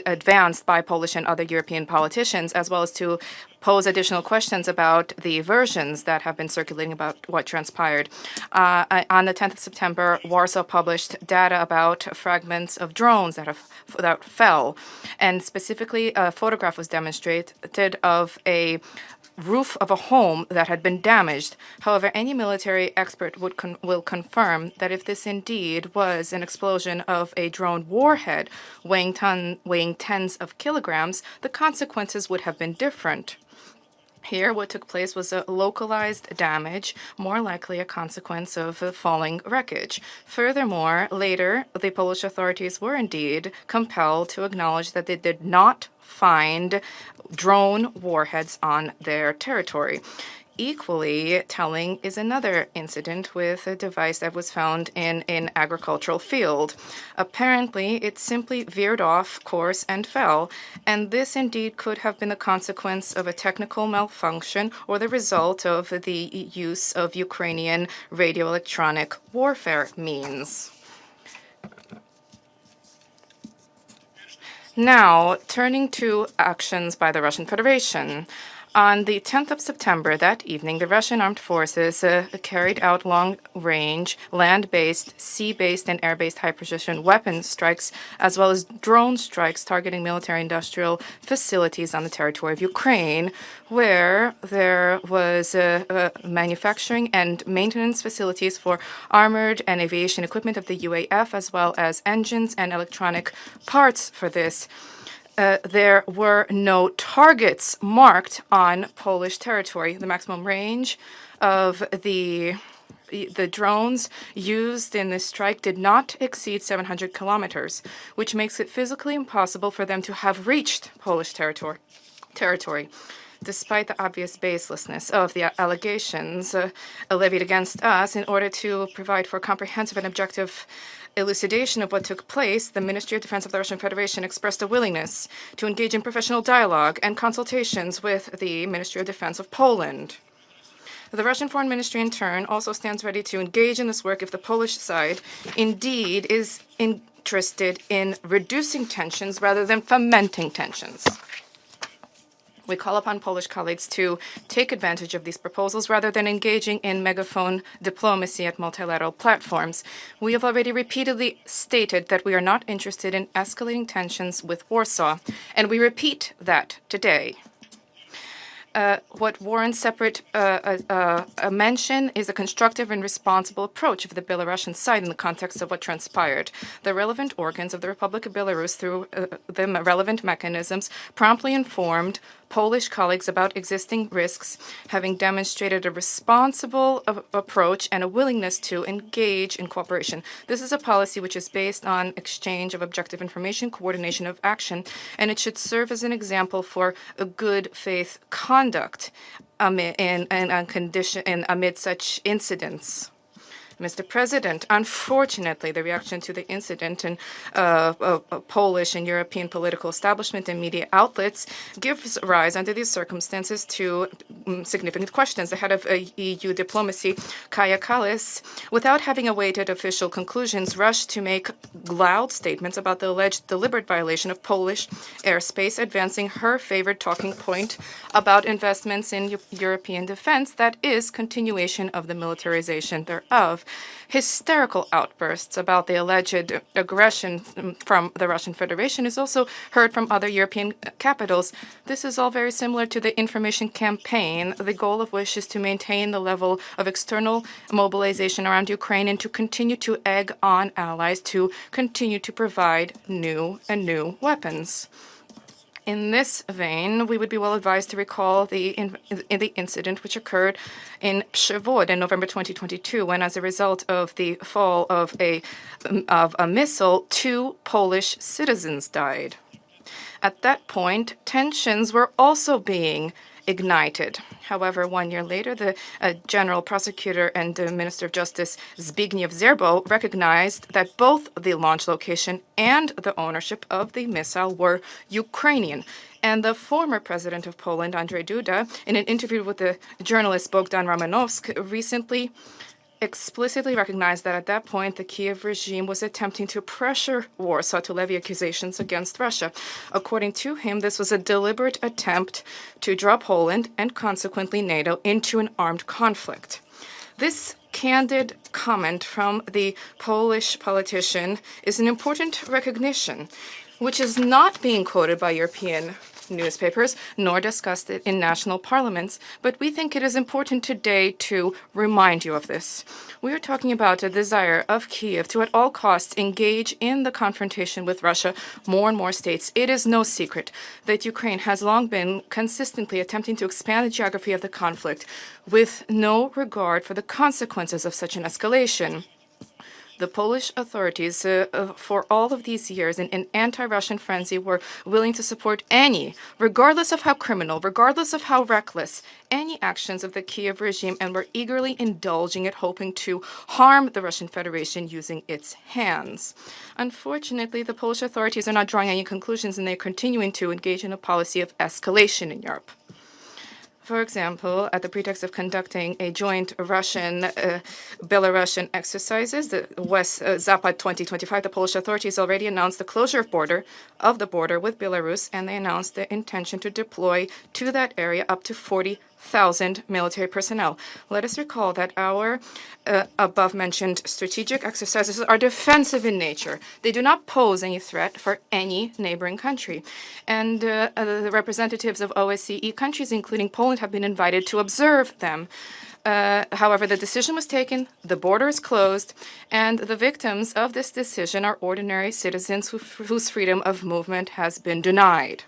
advanced by Polish and other European politicians, as well as to pose additional questions about the versions that have been circulating about what transpired. On the 10th of September, Warsaw published data about fragments of drones that fell, and specifically a photograph was demonstrated of a roof of a home that had been damaged. However, any military expert will confirm that if this indeed was an explosion of a drone warhead weighing tens of kilograms, the consequences would have been different. Here, what took place was a localized damage, more likely a consequence of falling wreckage. Furthermore, later, the Polish authorities were indeed compelled to acknowledge that they did not find drone warheads on their territory. Equally telling is another incident with a device that was found in an agricultural field. Apparently, it simply veered off course and fell, and this indeed could have been the consequence of a technical malfunction or the result of the use of Ukrainian radioelectronic warfare means. Now, turning to actions by the Russian Federation. On the 10th of September, that evening, the Russian armed forces carried out long-range, land-based, sea-based, and air-based high-precision weapon strikes, as well as drone strikes targeting military-industrial facilities on the territory of Ukraine, where there was manufacturing and maintenance facilities for armored and aviation equipment of the UAF, as well as engines and electronic parts for this. There were no targets marked on Polish territory. The maximum range of the drones used in this strike did not exceed 700 kilometers, which makes it physically impossible for them to have reached Polish territory. Despite the obvious baselessness of the allegations levied against us, in order to provide for comprehensive and objective elucidation of what took place, the Ministry of Defense of the Russian Federation expressed a willingness to engage in professional dialogue and consultations with the Ministry of Defense of Poland. The Russian Foreign Ministry, in turn, also stands ready to engage in this work if the Polish side indeed is interested in reducing tensions rather than fomenting tensions. We call upon Polish colleagues to take advantage of these proposals rather than engaging in megaphone diplomacy at multilateral platforms. We have already repeatedly stated that we are not interested in escalating tensions with Warsaw, and we repeat that today. What warrants separate mention is a constructive and responsible approach of the Belarusian side in the context of what transpired. The relevant organs of the Republic of Belarus, through the relevant mechanisms, promptly informed Polish colleagues about existing risks, having demonstrated a responsible approach and a willingness to engage in cooperation. This is a policy which is based on exchange of objective information, coordination of action, and it should serve as an example for a good faith conduct amid such incidents. Mr. President, unfortunately, the reaction to the incident in Polish and European political establishment and media outlets gives rise, under these circumstances, to significant questions. The head of EU diplomacy, Kaja Kallas, without having awaited official conclusions, rushed to make loud statements about the alleged deliberate violation of Polish airspace, advancing her favorite talking point about investments in European defense, that is, continuation of the militarization thereof. Hysterical outbursts about the alleged aggression from the Russian Federation is also heard from other European capitals. This is all very similar to the information campaign, the goal of which is to maintain the level of external mobilization around Ukraine and to continue to egg on allies to continue to provide new and new weapons. In this vein, we would be well advised to recall the incident which occurred in Przewód in November 2022, when, as a result of the fall of a missile, 2 Polish citizens died. At that point, tensions were also being ignited. However, 1 year later, the General Prosecutor and Minister of Justice Zbigniew Zerbo recognized that both the launch location and the ownership of the missile were Ukrainian. And the former president of Poland, Andrzej Duda, in an interview with the journalist Bogdan Romanowski, recently explicitly recognized that at that point the Kiev regime was attempting to pressure Warsaw to levy accusations against Russia. According to him, this was a deliberate attempt to draw Poland and consequently NATO into an armed conflict. This candid comment from the Polish politician is an important recognition, which is not being quoted by European newspapers, nor discussed it in national parliaments, but we think it is important today to remind you of this. We are talking about a desire of Kiev to at all costs engage in the confrontation with Russia. More and more states. It is no secret that Ukraine has long been consistently attempting to expand the geography of the conflict with no regard for the consequences of such an escalation. The Polish authorities, for all of these years, in an anti-Russian frenzy, were willing to support any, regardless of how criminal, regardless of how reckless, any actions of the Kiev regime, and were eagerly indulging it, hoping to harm the Russian Federation using its hands. Unfortunately, the Polish authorities are not drawing any conclusions, and they're continuing to engage in a policy of escalation in Europe. For example, at the pretext of conducting a joint Russian-Belarusian exercises, the West Zapad 2025, the Polish authorities already announced the closure of the border with Belarus, and they announced the intention to deploy to that area up to 40,000 military personnel. Let us recall that our above-mentioned strategic exercises are defensive in nature. They do not pose any threat for any neighboring country. And the representatives of OSCE countries, including Poland, have been invited to observe them. However, the decision was taken, the border is closed, and the victims of this decision are ordinary citizens whose freedom of movement has been denied.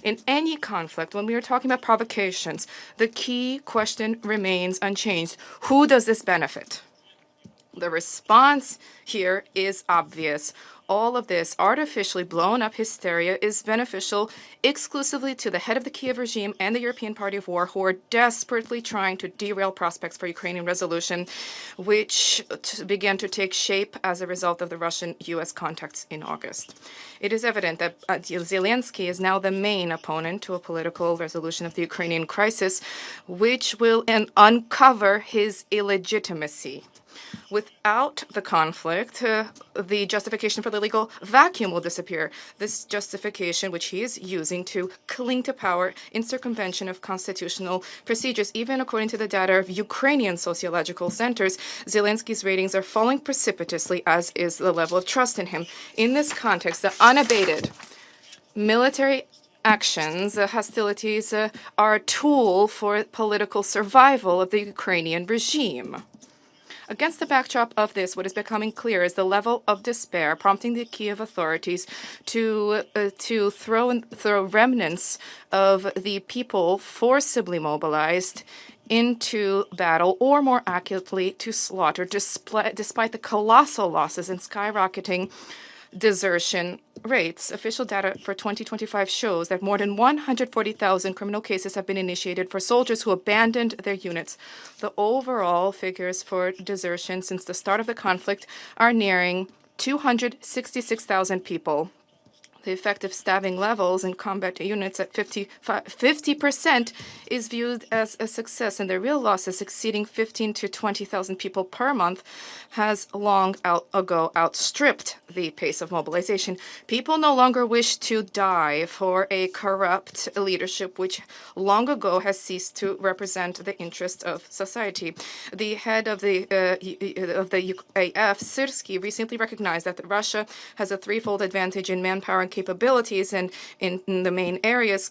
In any conflict, when we are talking about provocations, the key question remains unchanged. Who does this benefit? The response here is obvious. All of this artificially blown up hysteria is beneficial exclusively to the head of the Kiev regime and the European Party of War, who are desperately trying to derail prospects for Ukrainian resolution, which began to take shape as a result of the Russian-US contacts in August. It is evident that Zelensky is now the main opponent to a political resolution of the Ukrainian crisis, which will uncover his illegitimacy. Without the conflict, the justification for the legal vacuum will disappear. This justification, which he is using to cling to power in circumvention of constitutional procedures, even according to the data of Ukrainian sociological centers, Zelensky's ratings are falling precipitously, as is the level of trust in him. In this context, the unabated military actions, hostilities, are a tool for political survival of the Ukrainian regime. Against the backdrop of this, what is becoming clear is the level of despair prompting the Kiev authorities to throw remnants of the people forcibly mobilized into battle, or more accurately, to slaughter, despite the colossal losses and skyrocketing desertion rates. Official data for 2025 shows that more than 140,000 criminal cases have been initiated for soldiers who abandoned their units. The overall figures for desertion since the start of the conflict are nearing 266,000 people. The effective staffing levels in combat units at 50% is viewed as a success, and the real losses exceeding 15 to 20,000 people per month has long ago outstripped the pace of mobilization. People no longer wish to die for a corrupt leadership which long ago has ceased to represent the interest of society. The head of the UAF, Syrsky, recently recognized that Russia has a threefold advantage in manpower and capabilities, and in the main areas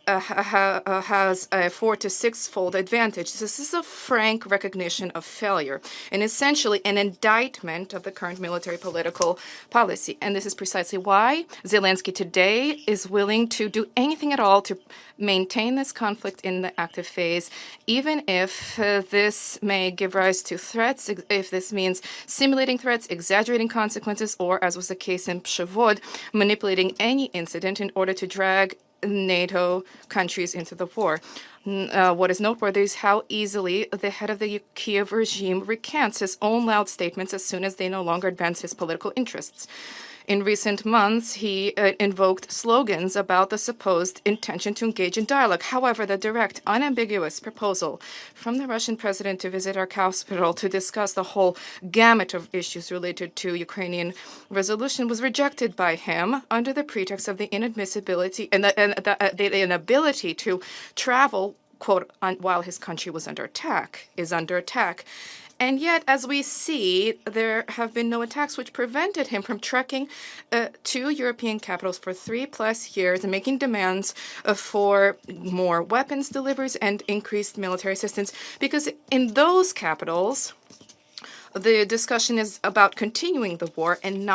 has a 4 to 6-fold advantage. This is a frank recognition of failure and essentially an indictment of the current military political policy. And this is precisely why Zelensky today is willing to do anything at all to maintain this conflict in the active phase, even if this may give rise to threats, if this means simulating threats, exaggerating consequences, or, as was the case in Przewod, manipulating any incident in order to drag NATO countries into the war. What is noteworthy is how easily the head of the Kiev regime recants his own loud statements as soon as they no longer advance his political interests. In recent months, he invoked slogans about the supposed intention to engage in dialogue. However, the direct, unambiguous proposal from the Russian president to visit our capital to discuss the whole gamut of issues related to Ukrainian resolution was rejected by him under the pretext of the inadmissibility and the inability to travel, quote, while his country was under attack, is under attack. And yet, as we see, there have been no attacks which prevented him from trekking to European capitals for 3+ years and making demands for more weapons deliveries and increased military assistance. Because in those capitals, the discussion is about continuing the war and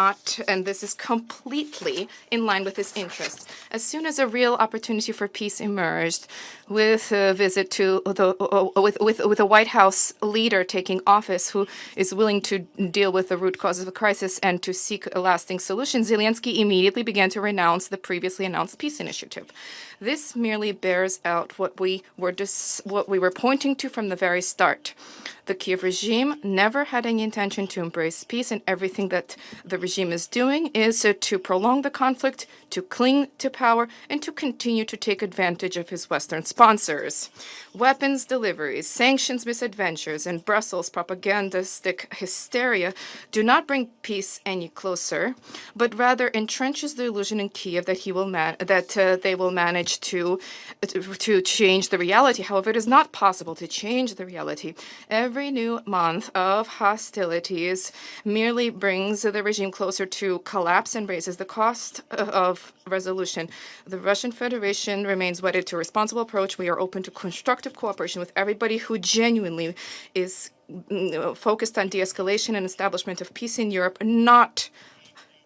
this is completely in line with his interests. As soon as a real opportunity for peace emerged, with a visit to with a White House leader taking office who is willing to deal with the root causes of the crisis and to seek a lasting solution, Zelensky immediately began to renounce the previously announced peace initiative. This merely bears out what we were pointing to from the very start. The Kiev regime never had any intention to embrace peace, and everything that the regime is doing is to prolong the conflict, to cling to power, and to continue to take advantage of his Western sponsors. Weapons deliveries, sanctions misadventures, and Brussels propagandistic hysteria do not bring peace any closer, but rather entrenches the illusion in Kiev that they will manage to change the reality. However, it is not possible to change the reality. Every new month of hostilities merely brings the regime closer to collapse and raises the cost of resolution. The Russian Federation remains wedded to a responsible approach. We are open to constructive cooperation with everybody who genuinely is focused on de-escalation and establishment of peace in Europe, not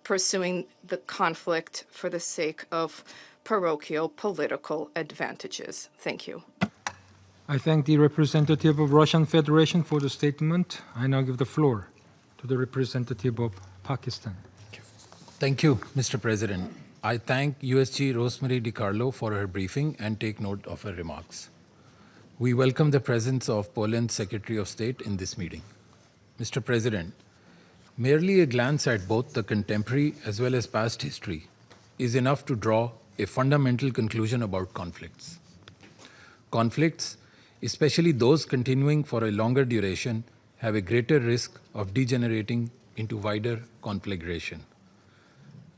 pursuing the conflict for the sake of parochial political advantages. Thank you. I thank the representative of Russian Federation for the statement. I now give the floor to the representative of Pakistan. Thank you, Mr. President. I thank USG Rosemary DiCarlo for her briefing and take note of her remarks. We welcome the presence of Poland's Secretary of State in this meeting. Mr. President, merely a glance at both the contemporary as well as past history is enough to draw a fundamental conclusion about conflicts. Conflicts, especially those continuing for a longer duration, have a greater risk of degenerating into wider conflagration.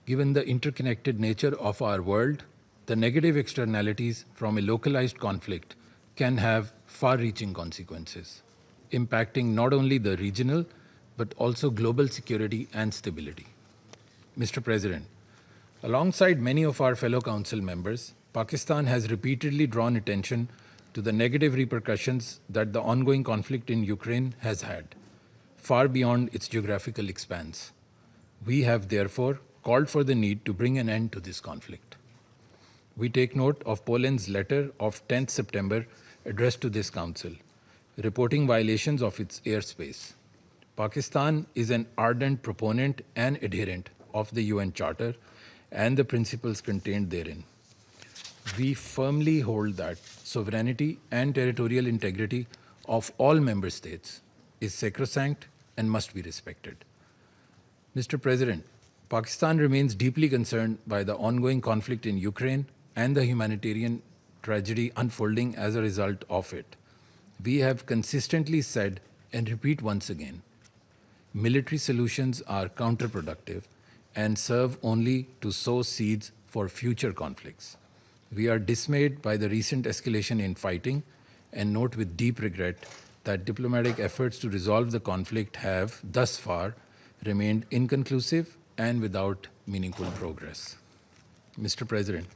Given the interconnected nature of our world, the negative externalities from a localized conflict can have far-reaching consequences, impacting not only the regional, but also global security and stability. Mr. President, alongside many of our fellow council members, Pakistan has repeatedly drawn attention to the negative repercussions that the ongoing conflict in Ukraine has had, far beyond its geographical expanse. We have therefore called for the need to bring an end to this conflict. We take note of Poland's letter of 10th September addressed to this council, reporting violations of its airspace. Pakistan is an ardent proponent and adherent of the UN Charter and the principles contained therein. We firmly hold that sovereignty and territorial integrity of all member states is sacrosanct and must be respected. Mr. President, Pakistan remains deeply concerned by the ongoing conflict in Ukraine and the humanitarian tragedy unfolding as a result of it. We have consistently said and repeat once again, military solutions are counterproductive and serve only to sow seeds for future conflicts. We are dismayed by the recent escalation in fighting and note with deep regret that diplomatic efforts to resolve the conflict have, thus far, remained inconclusive and without meaningful progress. Mr. President,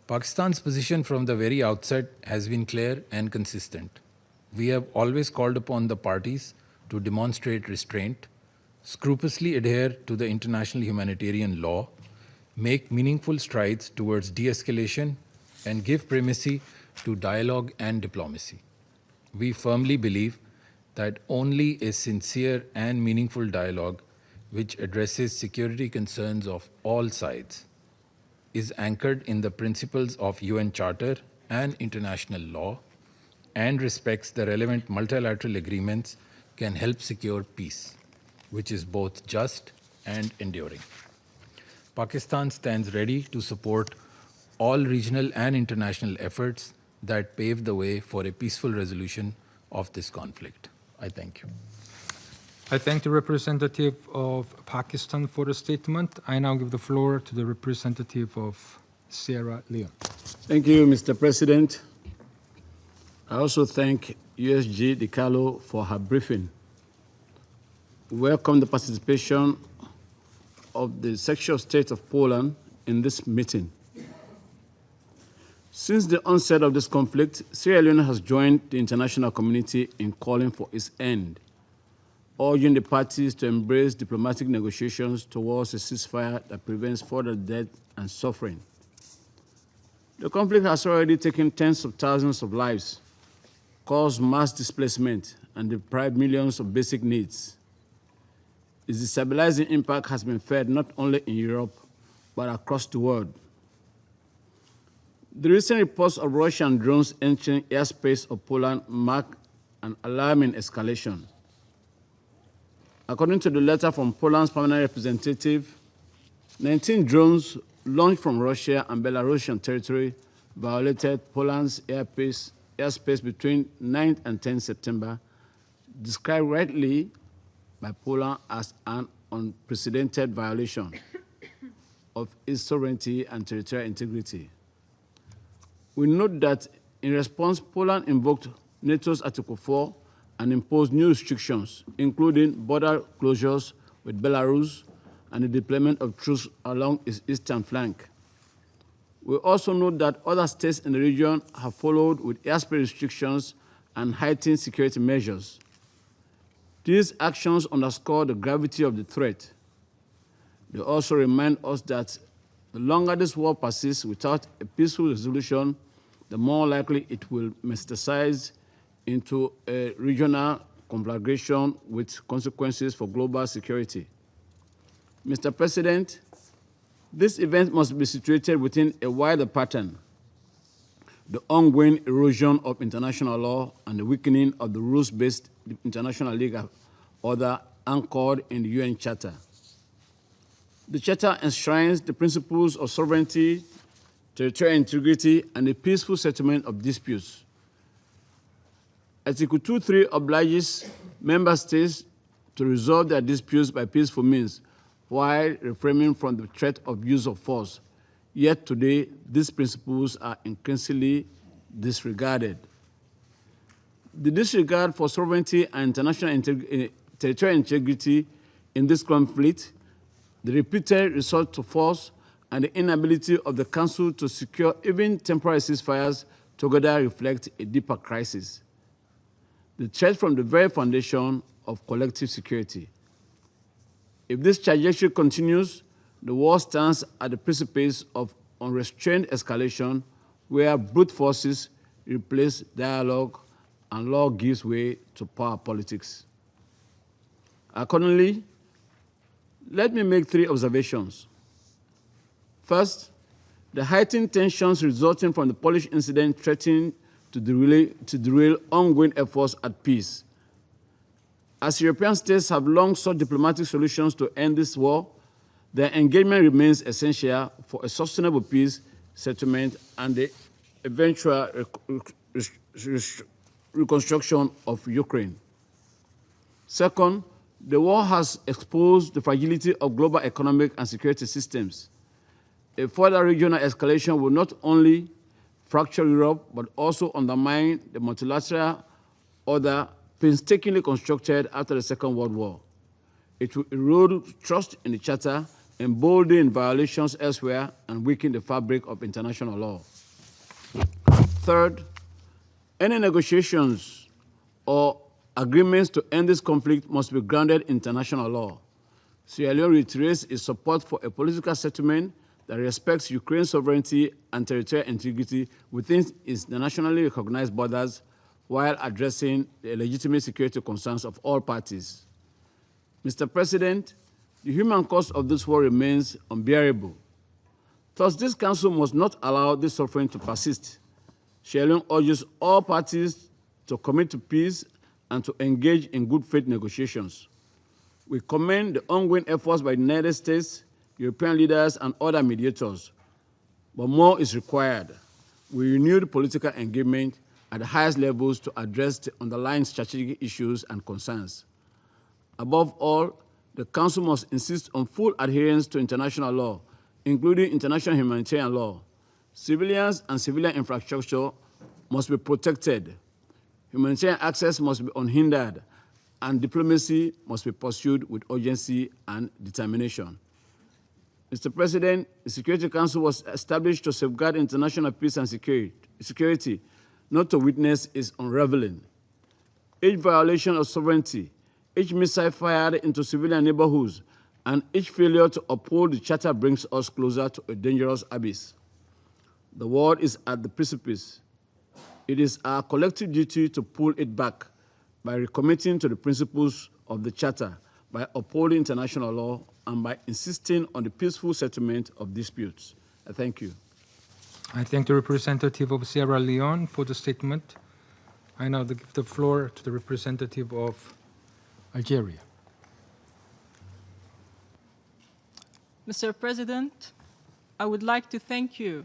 Pakistan's position from the very outset has been clear and consistent. We have always called upon the parties to demonstrate restraint, scrupulously adhere to the international humanitarian law, make meaningful strides towards de-escalation, and give primacy to dialogue and diplomacy. We firmly believe that only a sincere and meaningful dialogue which addresses security concerns of all sides is anchored in the principles of UN Charter and international law and respects the relevant multilateral agreements can help secure peace, which is both just and enduring. Pakistan stands ready to support all regional and international efforts that pave the way for a peaceful resolution of this conflict. I thank you. I thank the representative of Pakistan for the statement. I now give the floor to the representative of Sierra Leone. Thank you, Mr. President. I also thank USG DiCarlo for her briefing. We welcome the participation of the Secretary of State of Poland in this meeting. Since the onset of this conflict, Sierra Leone has joined the international community in calling for its end, urging the parties to embrace diplomatic negotiations towards a ceasefire that prevents further death and suffering. The conflict has already taken tens of thousands of lives, caused mass displacement, and deprived millions of basic needs. Its destabilizing impact has been felt not only in Europe, but across the world. The recent reports of Russian drones entering airspace of Poland mark an alarming escalation. According to the letter from Poland's permanent representative, 19 drones launched from Russia and Belarusian territory violated Poland's airspace between 9th and 10th September, described rightly by Poland as an unprecedented violation of its sovereignty and territorial integrity. We note that in response, Poland invoked NATO's Article 4 and imposed new restrictions, including border closures with Belarus and the deployment of troops along its eastern flank. We also note that other states in the region have followed with airspace restrictions and heightened security measures. These actions underscore the gravity of the threat. They also remind us that the longer this war persists without a peaceful resolution, the more likely it will metastasize into a regional conflagration with consequences for global security. Mr. President, this event must be situated within a wider pattern: the ongoing erosion of international law and the weakening of the rules-based international legal order anchored in the UN Charter. The Charter enshrines the principles of sovereignty, territorial integrity, and the peaceful settlement of disputes. Article 2.3 obliges member states to resolve their disputes by peaceful means, while refraining from the threat of use of force. Yet today, these principles are increasingly disregarded. The disregard for sovereignty and international territorial integrity in this conflict, the repeated resort to force, and the inability of the Council to secure even temporary ceasefires together reflect a deeper crisis: the threat from the very foundation of collective security. If this trajectory continues, the war stands at the precipice of unrestrained escalation, where brute forces replace dialogue and law gives way to power politics. Accordingly, Let me make 3 observations. First, the heightened tensions resulting from the Polish incident threaten to derail ongoing efforts at peace. As European states have long sought diplomatic solutions to end this war, their engagement remains essential for a sustainable peace settlement and the eventual reconstruction of Ukraine. Second, the war has exposed the fragility of global economic and security systems. A further regional escalation will not only fracture Europe, but also undermine the multilateral order painstakingly constructed after the Second World War. It will erode trust in the Charter, embolden violations elsewhere, and weaken the fabric of international law. Third, any negotiations or agreements to end this conflict must be grounded in international law. Sierra Leone reiterates its support for a political settlement that respects Ukraine's sovereignty and territorial integrity within its internationally recognized borders while addressing the legitimate security concerns of all parties. Mr. President, the human cost of this war remains unbearable. Thus, this Council must not allow this suffering to persist. Sierra Leone urges all parties to commit to peace and to engage in good faith negotiations. We commend the ongoing efforts by the United States, European leaders, and other mediators, but more is required. We renewed political engagement at the highest levels to address the underlying strategic issues and concerns. Above all, the Council must insist on full adherence to international law, including international humanitarian law. Civilians and civilian infrastructure must be protected. Humanitarian access must be unhindered, and diplomacy must be pursued with urgency and determination. Mr. President, the Security Council was established to safeguard international peace and security, not to witness its unraveling. Each violation of sovereignty, each missile fired into civilian neighborhoods, and each failure to uphold the Charter brings us closer to a dangerous abyss. The world is at the precipice. It is our collective duty to pull it back by recommitting to the principles of the Charter, by upholding international law, and by insisting on the peaceful settlement of disputes. I thank you. I thank the representative of Sierra Leone for the statement. I now give the floor to the representative of Algeria. Mr. President, I would like to thank you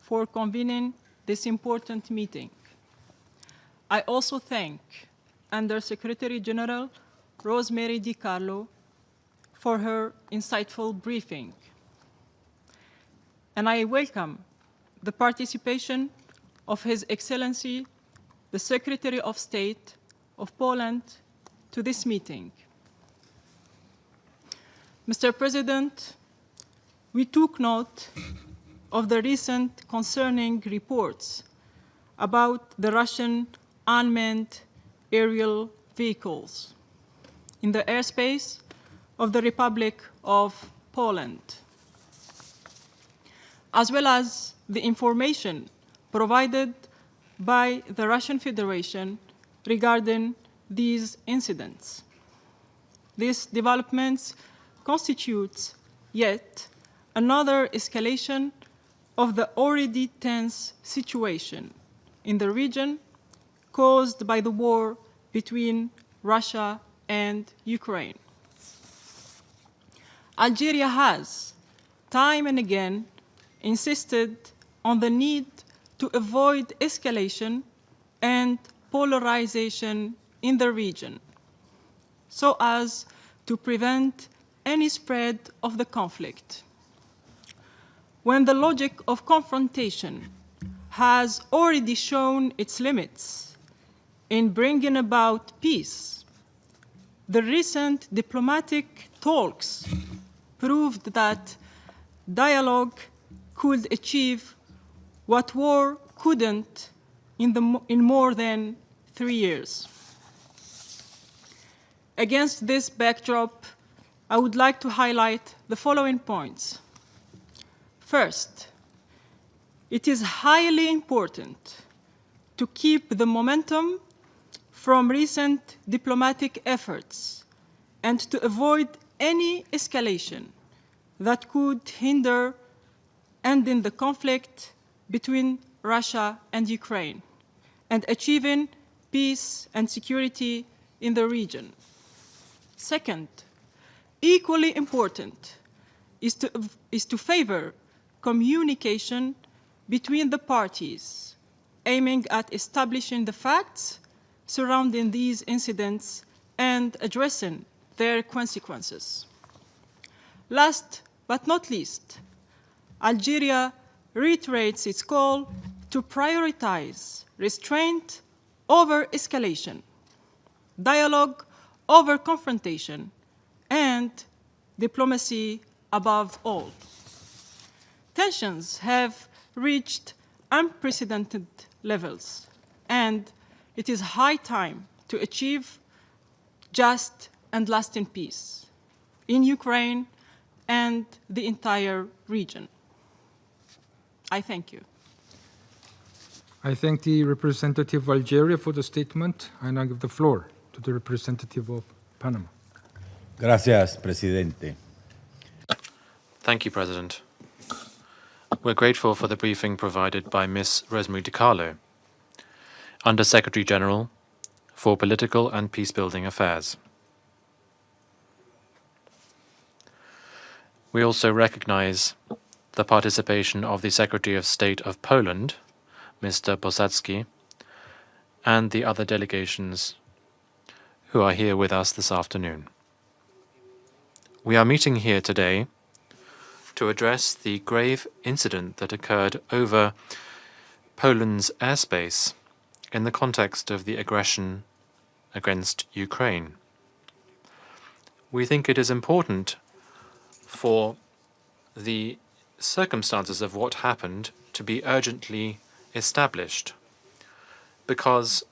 for convening this important meeting. I also thank Under-Secretary General Rosemary DiCarlo for her insightful briefing. And I welcome the participation of His Excellency, the Secretary of State of Poland, to this meeting. Mr. President, we took note of the recent concerning reports about the Russian unmanned aerial vehicles in the airspace of the Republic of Poland, as well as the information provided by the Russian Federation regarding these incidents. These developments constitute yet another escalation of the already tense situation in the region caused by the war between Russia and Ukraine. Algeria has, time and again, insisted on the need to avoid escalation and polarization in the region, so as to prevent any spread of the conflict. When the logic of confrontation has already shown its limits in bringing about peace, the recent diplomatic talks proved that dialogue could achieve what war couldn't in more than 3 years. Against this backdrop, I would like to highlight the following points. First, it is highly important to keep the momentum from recent diplomatic efforts and to avoid any escalation that could hinder ending the conflict between Russia and Ukraine and achieving peace and security in the region. Second, equally important is to favor communication between the parties, aiming at establishing the facts surrounding these incidents and addressing their consequences. Last but not least, Algeria reiterates its call to prioritize restraint over escalation, dialogue over confrontation, and diplomacy above all. Tensions have reached unprecedented levels, and it is high time to achieve just and lasting peace in Ukraine and the entire region. I thank you. I thank the representative of Algeria for the statement. I now give the floor to the representative of Panama. Gracias, Presidente. Thank you, President. We're grateful for the briefing provided by Ms. Rosemary DiCarlo, Under-Secretary General for Political and Peacebuilding Affairs. We also recognize the participation of the Secretary of State of Poland, Mr. Posadzki, and the other delegations who are here with us this afternoon. We are meeting here today to address the grave incident that occurred over Poland's airspace in the context of the aggression against Ukraine. We think it is important for the circumstances of what happened to be urgently established, because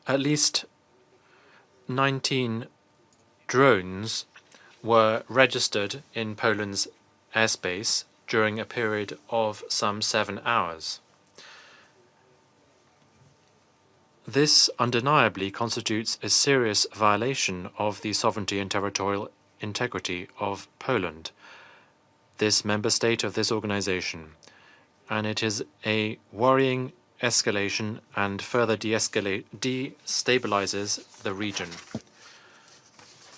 at least 19 drones were registered in Poland's airspace during a period of some 7 hours. This undeniably constitutes a serious violation of the sovereignty and territorial integrity of Poland, this member state of this organization, and it is a worrying escalation and further destabilizes the region.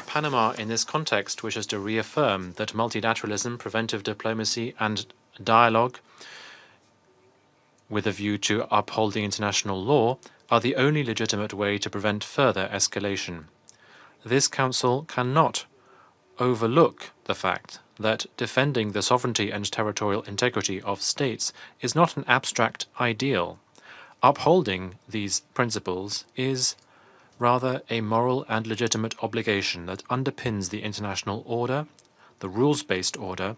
Panama, in this context, wishes to reaffirm that multilateralism, preventive diplomacy, and dialogue with a view to upholding international law are the only legitimate way to prevent further escalation. This Council cannot overlook the fact that defending the sovereignty and territorial integrity of states is not an abstract ideal. Upholding these principles is rather a moral and legitimate obligation that underpins the international order, the rules-based order,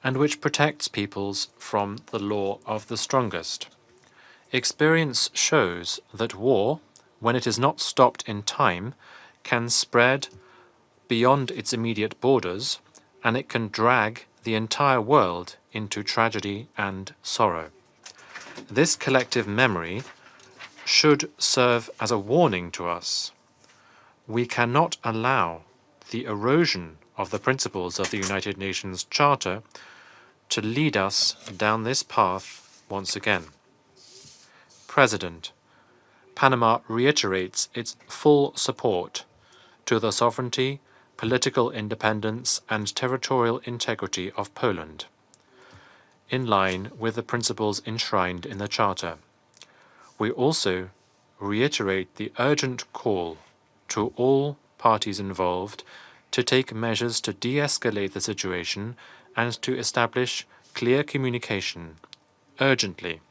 and which protects peoples from the law of the strongest. Experience shows that war, when it is not stopped in time, can spread beyond its immediate borders, and it can drag the entire world into tragedy and sorrow. This collective memory should serve as a warning to us. We cannot allow the erosion of the principles of the United Nations Charter to lead us down this path once again. President, Panama reiterates its full support to the sovereignty, political independence, and territorial integrity of Poland, in line with the principles enshrined in the Charter. We also reiterate the urgent call to all parties involved to take measures to de-escalate the situation and to establish clear communication urgently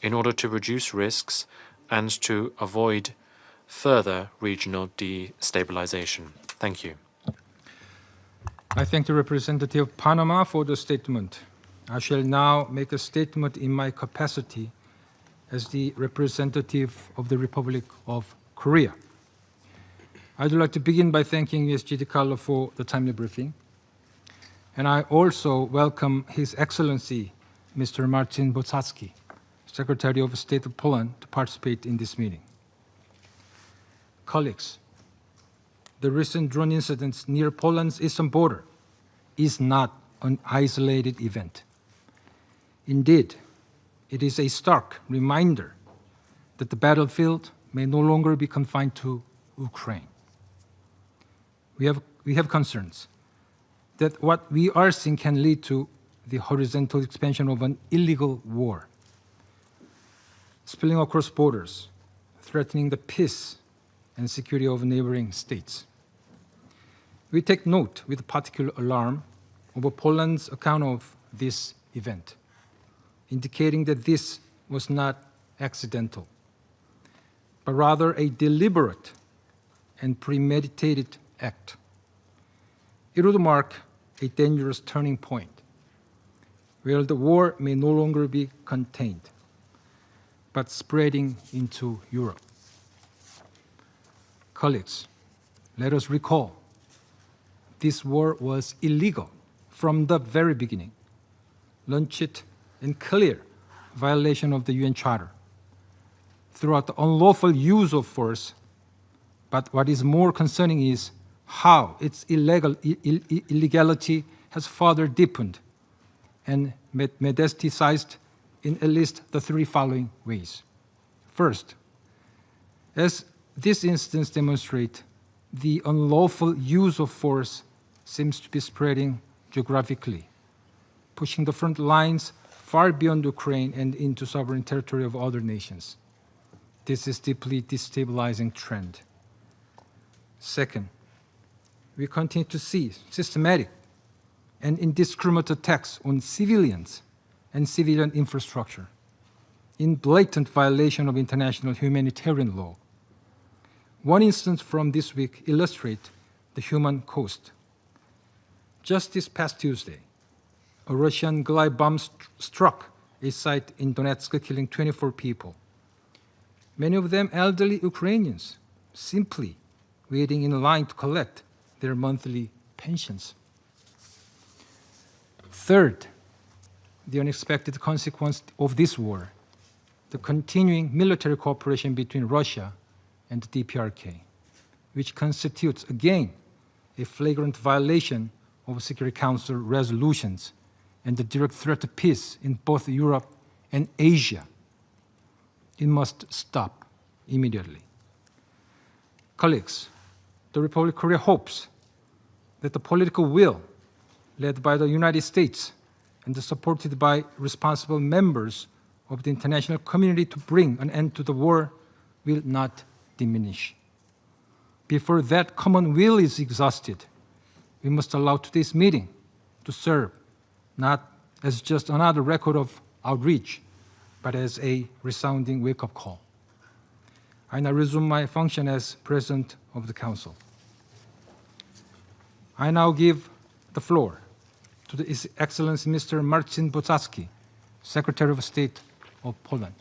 in order to reduce risks and to avoid further regional destabilization. Thank you. I thank the representative of Panama for the statement. I shall now make a statement in my capacity as the representative of the Republic of Korea. I'd like to begin by thanking USG DiCarlo for the timely briefing. And I also welcome His Excellency, Mr. Marcin Posadzki, Secretary of State of Poland, to participate in this meeting. Colleagues, the recent drone incidents near Poland's eastern border is not an isolated event. Indeed, it is a stark reminder that the battlefield may no longer be confined to Ukraine. We have concerns that what we are seeing can lead to the horizontal expansion of an illegal war, spilling across borders, threatening the peace and security of neighboring states. We take note with particular alarm over Poland's account of this event, indicating that this was not accidental, but rather a deliberate and premeditated act. It would mark a dangerous turning point, where the war may no longer be contained, but spreading into Europe. Colleagues, let us recall, this war was illegal from the very beginning, launched in clear violation of the UN Charter, throughout the unlawful use of force. But what is more concerning is how its illegality has further deepened and metastasized in at least the three following ways. First, as this instance demonstrates, the unlawful use of force seems to be spreading geographically, pushing the front lines far beyond Ukraine and into sovereign territory of other nations. This is a deeply destabilizing trend. Second, we continue to see systematic and indiscriminate attacks on civilians and civilian infrastructure, in blatant violation of international humanitarian law. One instance from this week illustrates the human cost. Just this past Tuesday, a Russian glide bomb struck a site in Donetsk, killing 24 people, many of them elderly Ukrainians, simply waiting in line to collect their monthly pensions. Third, the unexpected consequence of this war, the continuing military cooperation between Russia and the DPRK, which constitutes, again, a flagrant violation of Security Council resolutions and the direct threat to peace in both Europe and Asia. It must stop immediately. Colleagues, the Republic of Korea hopes that the political will led by the United States and supported by responsible members of the international community to bring an end to the war will not diminish. Before that common will is exhausted, we must allow today's meeting to serve not as just another record of outreach, but as a resounding wake-up call. I now resume my function as President of the Council. I now give the floor to His Excellency Mr. Marcin Boczacki, Secretary of State of Poland.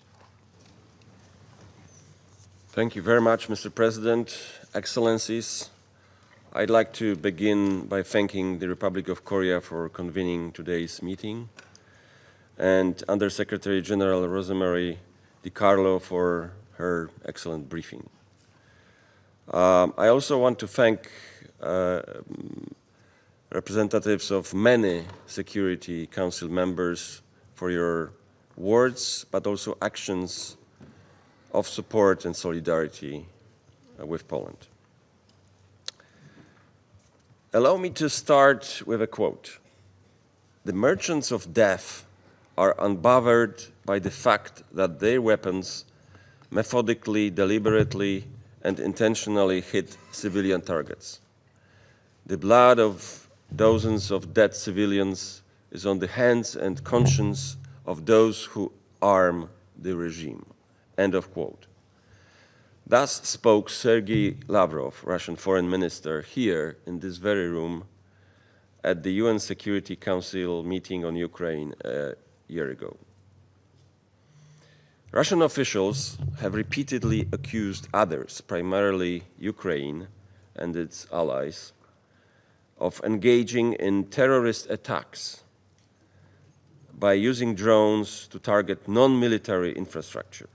Thank you very much, Mr. President, Excellencies. I'd like to begin by thanking the Republic of Korea for convening today's meeting and Undersecretary General Rosemary DiCarlo for her excellent briefing. I also want to thank representatives of many Security Council members for your words, but also actions of support and solidarity with Poland. Allow me to start with a quote. "The merchants of death are unbothered by the fact that their weapons methodically, deliberately, and intentionally hit civilian targets. The blood of dozens of dead civilians is on the hands and conscience of those who arm the regime." End of quote. Thus spoke Sergei Lavrov, Russian Foreign Minister, here in this very room at the UN Security Council meeting on Ukraine a year ago. Russian officials have repeatedly accused others, primarily Ukraine and its allies, of engaging in terrorist attacks by using drones to target non-military infrastructure.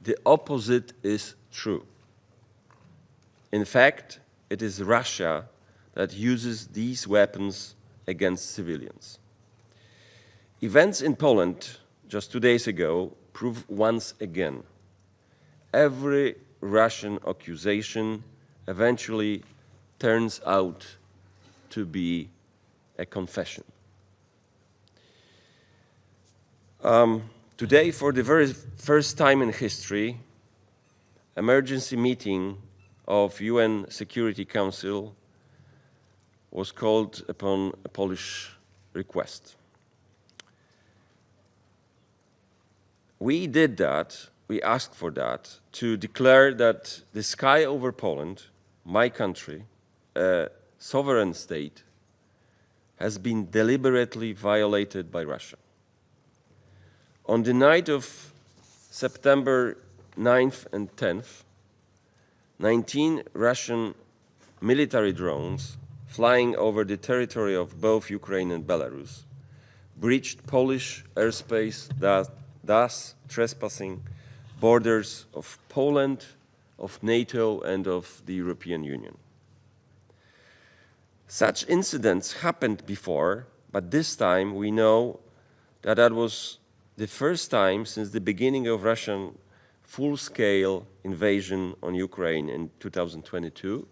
The opposite is true. In fact, it is Russia that uses these weapons against civilians. Events in Poland just 2 days ago prove once again every Russian accusation eventually turns out to be a confession. Today, for the very first time in history, emergency meeting of UN Security Council was called upon a Polish request. We did that, we asked for that, to declare that the sky over Poland, my country, a sovereign state, has been deliberately violated by Russia. On the night of September 9th and 10th, 19 Russian military drones flying over the territory of both Ukraine and Belarus breached Polish airspace, thus trespassing borders of Poland, of NATO, and of the European Union. Such incidents happened before, but this time we know that that was the first time since the beginning of Russian full-scale invasion on Ukraine in 2022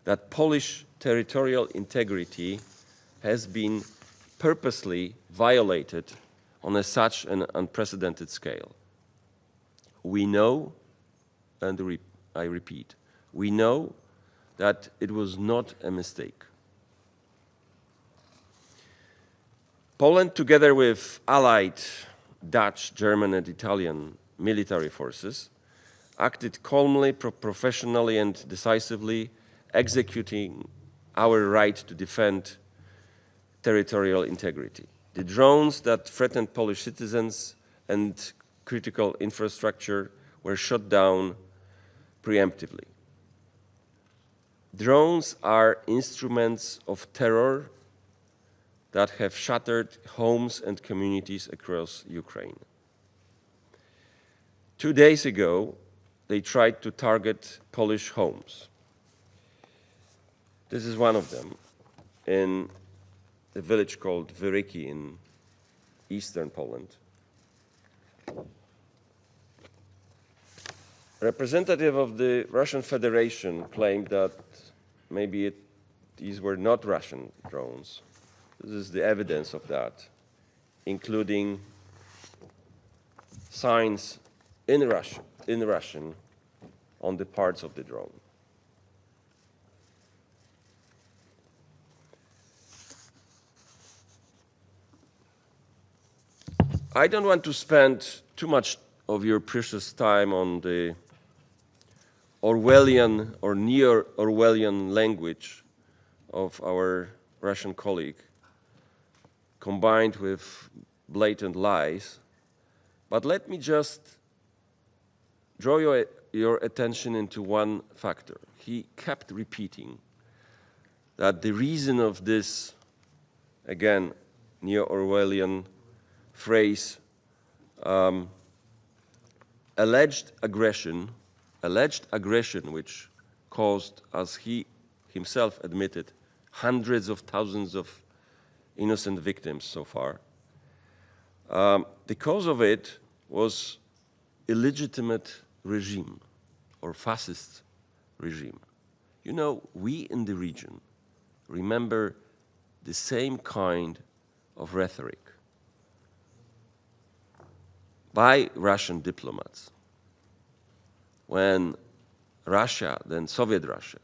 that Polish territorial integrity has been purposely violated on such an unprecedented scale. We know, and I repeat, we know that it was not a mistake. Poland, together with allied Dutch, German, and Italian military forces, acted calmly, professionally, and decisively, executing our right to defend territorial integrity. The drones that threatened Polish citizens and critical infrastructure were shot down preemptively. Drones are instruments of terror that have shattered homes and communities across Ukraine. 2 days ago, they tried to target Polish homes. This is one of them in a village called Wyryki in eastern Poland. A representative of the Russian Federation claimed that maybe these were not Russian drones. This is the evidence of that, including signs in Russian on the parts of the drone. I don't want to spend too much of your precious time on the Orwellian or neo-Orwellian language of our Russian colleague, combined with blatant lies, but let me just draw your attention into one factor. He kept repeating that the reason of this, again, neo-Orwellian phrase, alleged aggression, which caused, as he himself admitted, hundreds of thousands of innocent victims so far. The cause of it was illegitimate regime or fascist regime. You know, we in the region remember the same kind of rhetoric by Russian diplomats when Russia, then Soviet Russia,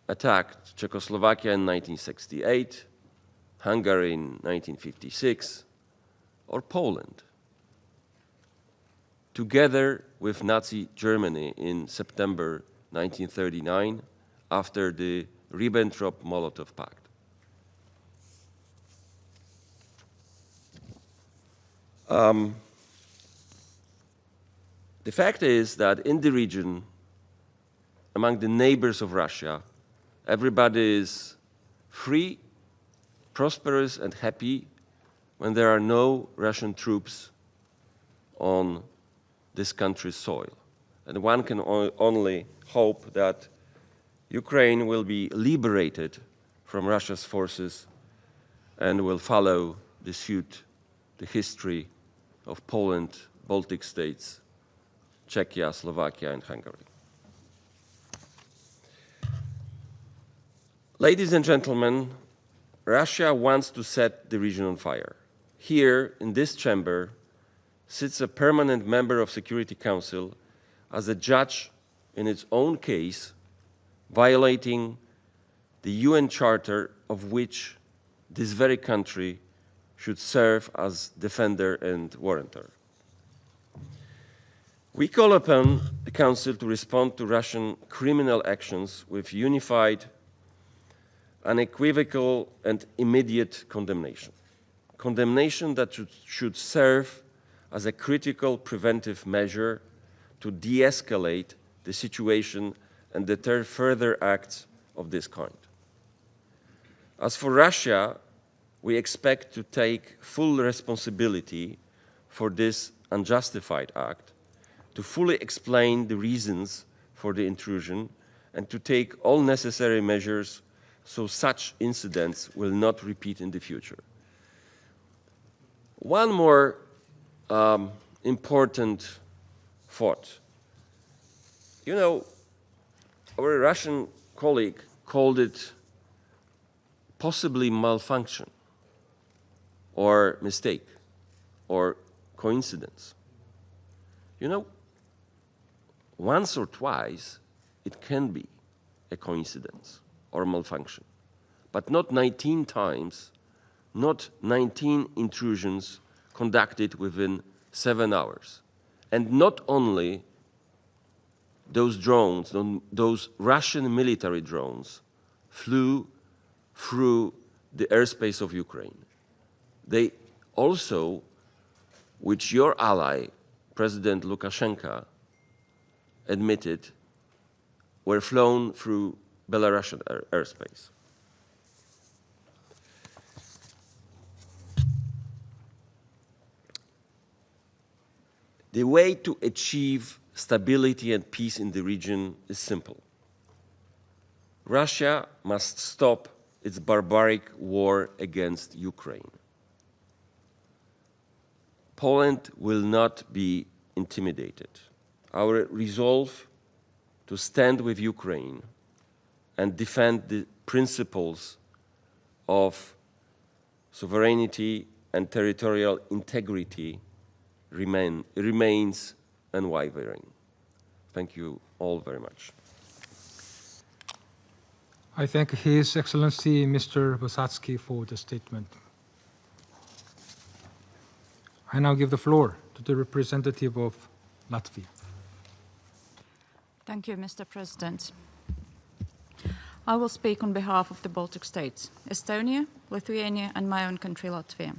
attacked Czechoslovakia in 1968, Hungary in 1956, or Poland, together with Nazi Germany in September 1939 after the Ribbentrop-Molotov Pact. The fact is that in the region, among the neighbors of Russia, everybody is free, prosperous, and happy when there are no Russian troops on this country's soil. And one can only hope that Ukraine will be liberated from Russia's forces and will follow the suit, the history of Poland, Baltic states, Czechia, Slovakia, and Hungary. Ladies and gentlemen, Russia wants to set the region on fire. Here, in this chamber, sits a permanent member of Security Council as a judge in its own case, violating the UN Charter of which this very country should serve as defender and warrantor. We call upon the Council to respond to Russian criminal actions with unified, unequivocal, and immediate condemnation. Condemnation that should serve as a critical preventive measure to de-escalate the situation and deter further acts of this kind. As for Russia, we expect to take full responsibility for this unjustified act, to fully explain the reasons for the intrusion, and to take all necessary measures so such incidents will not repeat in the future. One more important thought. You know, our Russian colleague called it possibly malfunction or mistake or coincidence. You know, once or twice it can be a coincidence or malfunction, but not 19 times, not 19 intrusions conducted within 7 hours. And not only those drones, those Russian military drones, flew through the airspace of Ukraine. They also, which your ally, President Lukashenko, admitted, were flown through Belarusian airspace. The way to achieve stability and peace in the region is simple. Russia must stop its barbaric war against Ukraine. Poland will not be intimidated. Our resolve to stand with Ukraine and defend the principles of sovereignty and territorial integrity remains unwavering. Thank you all very much. I thank His Excellency Mr. Bosatsky for the statement. I now give the floor to the representative of Latvia. Thank you, Mr. President. I will speak on behalf of the Baltic states, Estonia, Lithuania, and my own country, Latvia.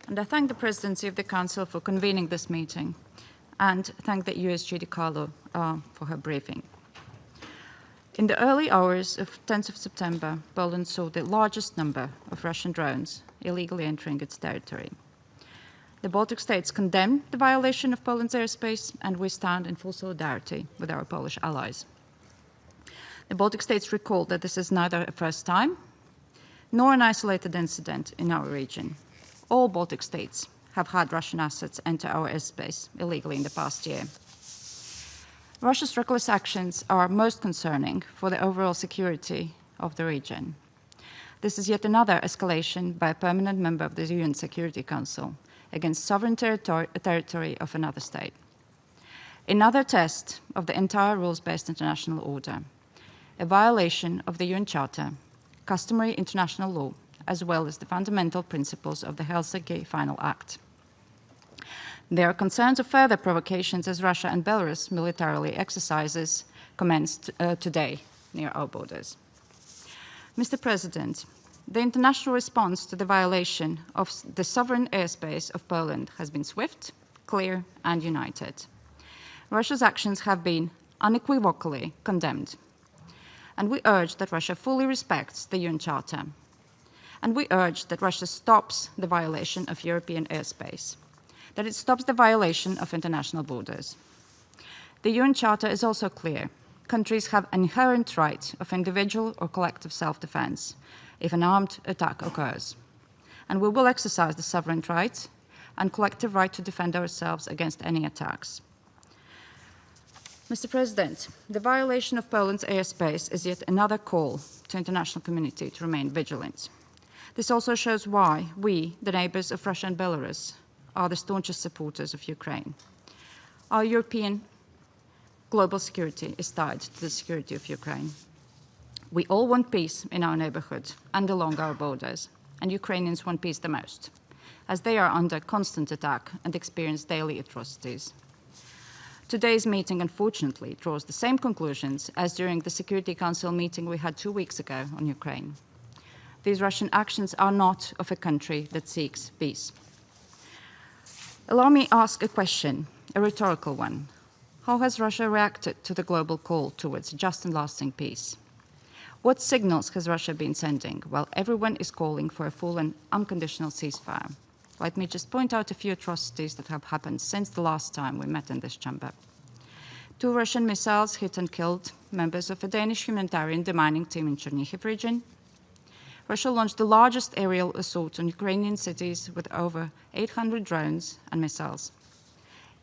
And I thank the Presidency of the Council for convening this meeting, and thank the USG DiCarlo for her briefing. In the early hours of 10th of September, Poland saw the largest number of Russian drones illegally entering its territory. The Baltic states condemn the violation of Poland's airspace, and we stand in full solidarity with our Polish allies. The Baltic states recall that this is neither a first time nor an isolated incident in our region. All Baltic states have had Russian assets enter our airspace illegally in the past year. Russia's reckless actions are most concerning for the overall security of the region. This is yet another escalation by a permanent member of the UN Security Council against sovereign territory of another state. Another test of the entire rules-based international order, a violation of the UN Charter, customary international law, as well as the fundamental principles of the Helsinki Final Act. There are concerns of further provocations as Russia and Belarus militarily exercises commenced today near our borders. Mr. President, the international response to the violation of the sovereign airspace of Poland has been swift, clear, and united. Russia's actions have been unequivocally condemned, and we urge that Russia fully respects the UN Charter. And we urge that Russia stops the violation of European airspace, that it stops the violation of international borders. The UN Charter is also clear. countries have an inherent right of individual or collective self-defense if an armed attack occurs. And we will exercise the sovereign right and collective right to defend ourselves against any attacks. Mr. President, the violation of Poland's airspace is yet another call to the international community to remain vigilant. This also shows why we, the neighbours of Russia and Belarus, are the staunchest supporters of Ukraine. Our European global security is tied to the security of Ukraine. We all want peace in our neighbourhood and along our borders, and Ukrainians want peace the most, as they are under constant attack and experience daily atrocities. Today's meeting, unfortunately, draws the same conclusions as during the Security Council meeting we had 2 weeks ago on Ukraine. These Russian actions are not of a country that seeks peace. Allow me to ask a question, a rhetorical one. How has Russia reacted to the global call towards just and lasting peace? What signals has Russia been sending while everyone is calling for a full and unconditional ceasefire? Let me just point out a few atrocities that have happened since the last time we met in this chamber. 2 Russian missiles hit and killed members of a Danish humanitarian demining team in Chernihiv region. Russia launched the largest aerial assault on Ukrainian cities with over 800 drones and missiles.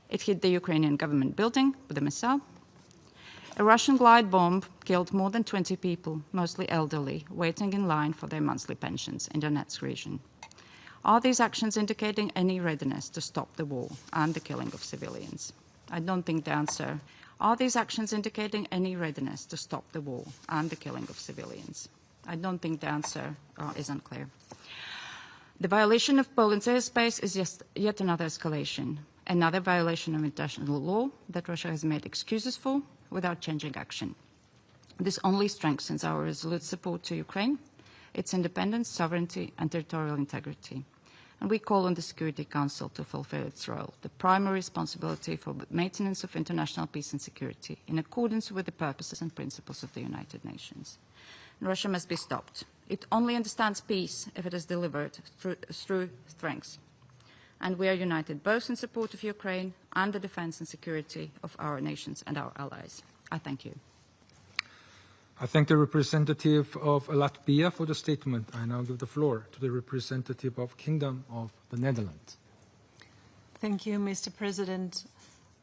It hit the Ukrainian government building with a missile. A Russian glide bomb killed more than 20 people, mostly elderly, waiting in line for their monthly pensions in Donetsk region. Are these actions indicating any readiness to stop the war and the killing of civilians? I don't think the answer. Are these actions indicating any readiness to stop the war and the killing of civilians? I don't think the answer is unclear. The violation of Poland's airspace is yet another escalation, another violation of international law that Russia has made excuses for without changing action. This only strengthens our resolute support to Ukraine, its independence, sovereignty, and territorial integrity. And we call on the Security Council to fulfill its role, the primary responsibility for the maintenance of international peace and security, in accordance with the purposes and principles of the United Nations. And Russia must be stopped. It only understands peace if it is delivered through strength. And we are united both in support of Ukraine and the defense and security of our nations and our allies. I thank you. I thank the representative of Latvia for the statement. I now give the floor to the representative of Kingdom of the Netherlands. Thank you, Mr. President.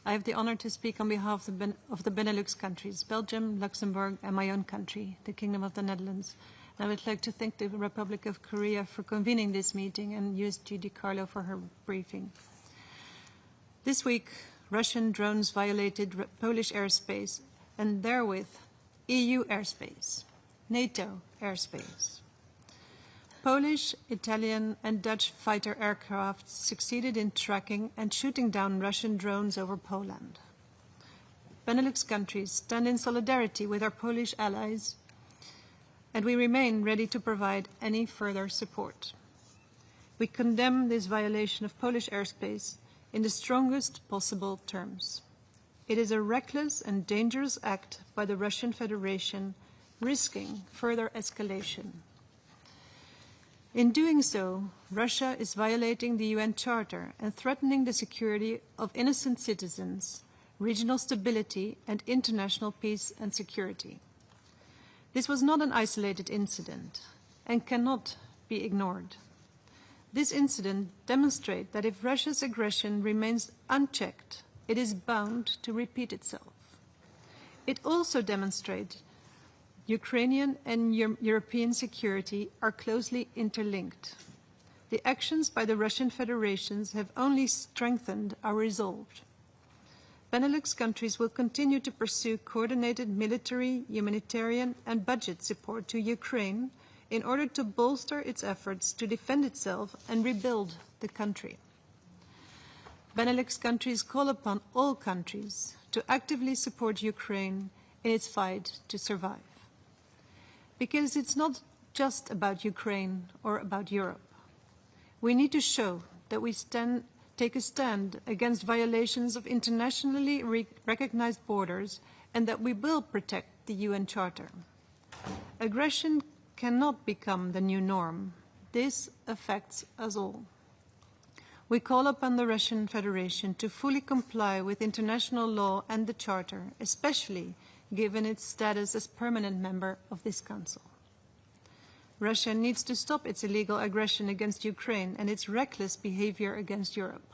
I have the honor to speak on behalf of the Benelux countries, Belgium, Luxembourg, and my own country, the Kingdom of the Netherlands. I would like to thank the Republic of Korea for convening this meeting and USG DiCarlo for her briefing. This week, Russian drones violated Polish airspace and therewith EU airspace, NATO airspace. Polish, Italian, and Dutch fighter aircraft succeeded in tracking and shooting down Russian drones over Poland. Benelux countries stand in solidarity with our Polish allies, and we remain ready to provide any further support. We condemn this violation of Polish airspace in the strongest possible terms. It is a reckless and dangerous act by the Russian Federation, risking further escalation. In doing so, Russia is violating the UN Charter and threatening the security of innocent citizens, regional stability, and international peace and security. This was not an isolated incident and cannot be ignored. This incident demonstrates that if Russia's aggression remains unchecked, it is bound to repeat itself. It also demonstrates Ukrainian and European security are closely interlinked. The actions by the Russian Federation have only strengthened our resolve. Benelux countries will continue to pursue coordinated military, humanitarian, and budget support to Ukraine in order to bolster its efforts to defend itself and rebuild the country. Benelux countries call upon all countries to actively support Ukraine in its fight to survive. Because it's not just about Ukraine or about Europe. We need to show that we take a stand against violations of internationally recognized borders and that we will protect the UN Charter. Aggression cannot become the new norm. This affects us all. We call upon the Russian Federation to fully comply with international law and the Charter, especially given its status as permanent member of this Council. Russia needs to stop its illegal aggression against Ukraine and its reckless behavior against Europe.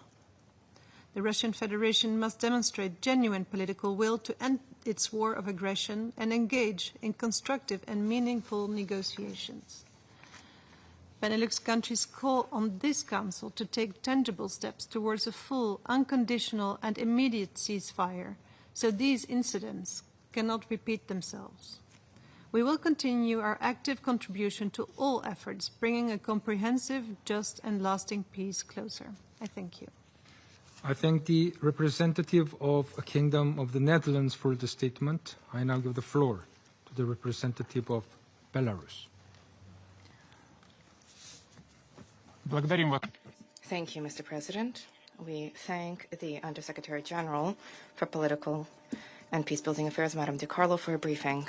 The Russian Federation must demonstrate genuine political will to end its war of aggression and engage in constructive and meaningful negotiations. Benelux countries call on this Council to take tangible steps towards a full, unconditional and immediate ceasefire, so these incidents cannot repeat themselves. We will continue our active contribution to all efforts, bringing a comprehensive, just and lasting peace closer. I thank you. I thank the representative of a Kingdom of the Netherlands for the statement. I now give the floor to the representative of Belarus. Thank you, Mr. President. We thank the Undersecretary General for Political and Peacebuilding Affairs, Madame Di Carlo, for a briefing.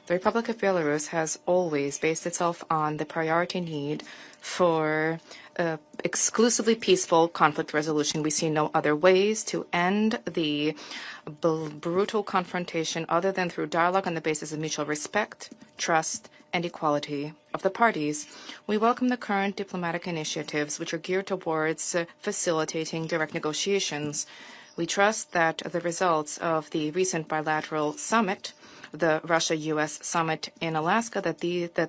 The Republic of Belarus has always based itself on the priority need for exclusively peaceful conflict resolution. We see no other ways to end the brutal confrontation other than through dialogue on the basis of mutual respect, trust, and equality of the parties. We welcome the current diplomatic initiatives which are geared towards facilitating direct negotiations. We trust that the results of the recent bilateral summit, the Russia-U.S. summit in Alaska, that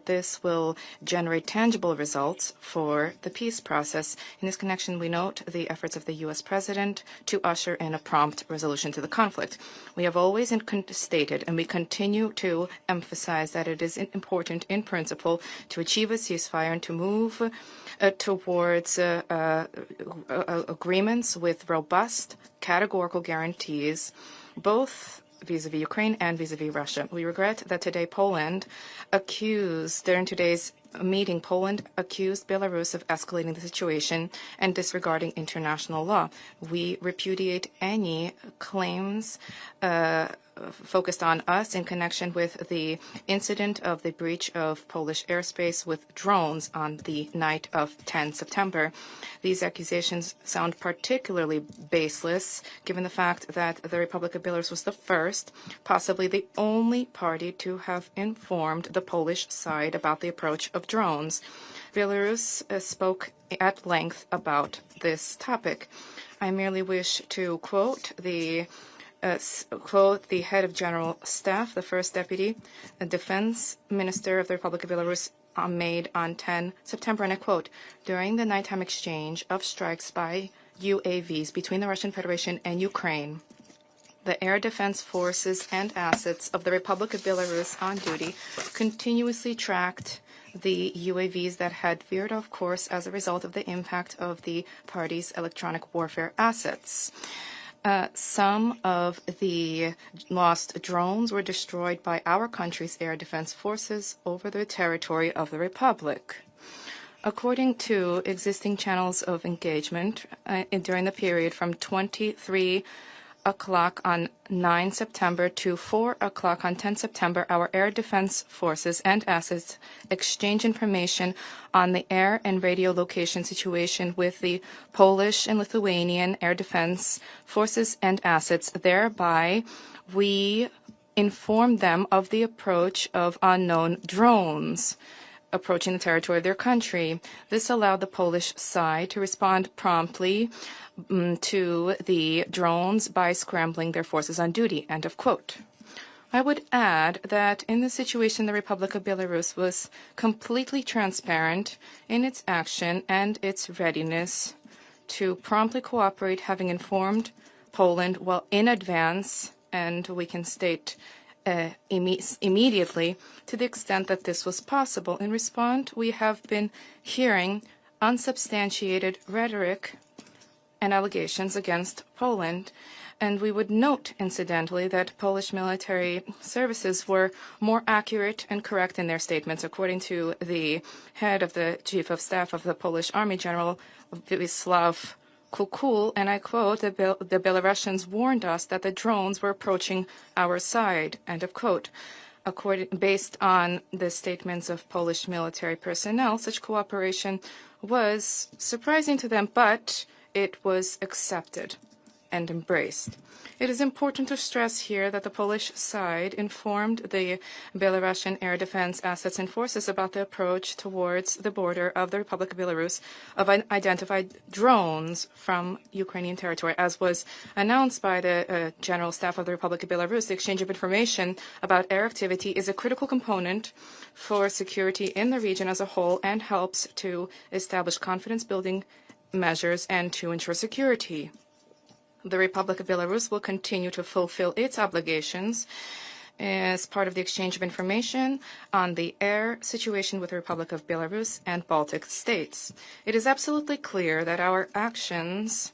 this will generate tangible results for the peace process. In this connection, we note the efforts of the U.S. President to usher in a prompt resolution to the conflict. We have always stated, and we continue to emphasize, that it is important in principle to achieve a ceasefire and to move towards agreements with robust, categorical guarantees, both vis-à-vis Ukraine and vis-à-vis Russia. We regret that today during today's meeting, Poland accused Belarus of escalating the situation and disregarding international law. We repudiate any claims focused on us in connection with the incident of the breach of Polish airspace with drones on the night of 10 September. These accusations sound particularly baseless, given the fact that the Republic of Belarus was the first, possibly the only party to have informed the Polish side about the approach of drones. Belarus spoke at length about this topic. I merely wish to quote the head of General Staff, the First Deputy Defense Minister of the Republic of Belarus, made on 10 September, and I quote, "During the nighttime exchange of strikes by UAVs between the Russian Federation and Ukraine, the air defense forces and assets of the Republic of Belarus on duty continuously tracked the UAVs that had veered off course as a result of the impact of the party's electronic warfare assets. Some of the lost drones were destroyed by our country's air defense forces over the territory of the Republic. According to existing channels of engagement, during the period from 23 o'clock on 9 September to 4 o'clock on 10 September, our air defense forces and assets exchange information on the air and radio location situation with the Polish and Lithuanian air defense forces and assets. Thereby, we informed them of the approach of unknown drones approaching the territory of their country. This allowed the Polish side to respond promptly to the drones by scrambling their forces on duty." End of quote. I would add that in this situation, the Republic of Belarus was completely transparent in its action and its readiness to promptly cooperate, having informed Poland well in advance, and we can state immediately, to the extent that this was possible. In response, we have been hearing unsubstantiated rhetoric and allegations against Poland. And we would note, incidentally, that Polish military services were more accurate and correct in their statements. According to the head of the Chief of Staff of the Polish Army, General Wisław Kukul, and I quote, the Belarusians warned us that the drones were approaching our side, end of quote. Based on the statements of Polish military personnel, such cooperation was surprising to them, but it was accepted and embraced. It is important to stress here that the Polish side informed the Belarusian air defense assets and forces about the approach towards the border of the Republic of Belarus of identified drones from Ukrainian territory. As was announced by the General Staff of the Republic of Belarus, the exchange of information about air activity is a critical component for security in the region as a whole and helps to establish confidence-building measures and to ensure security. The Republic of Belarus will continue to fulfill its obligations as part of the exchange of information on the air situation with the Republic of Belarus and Baltic states. It is absolutely clear that our actions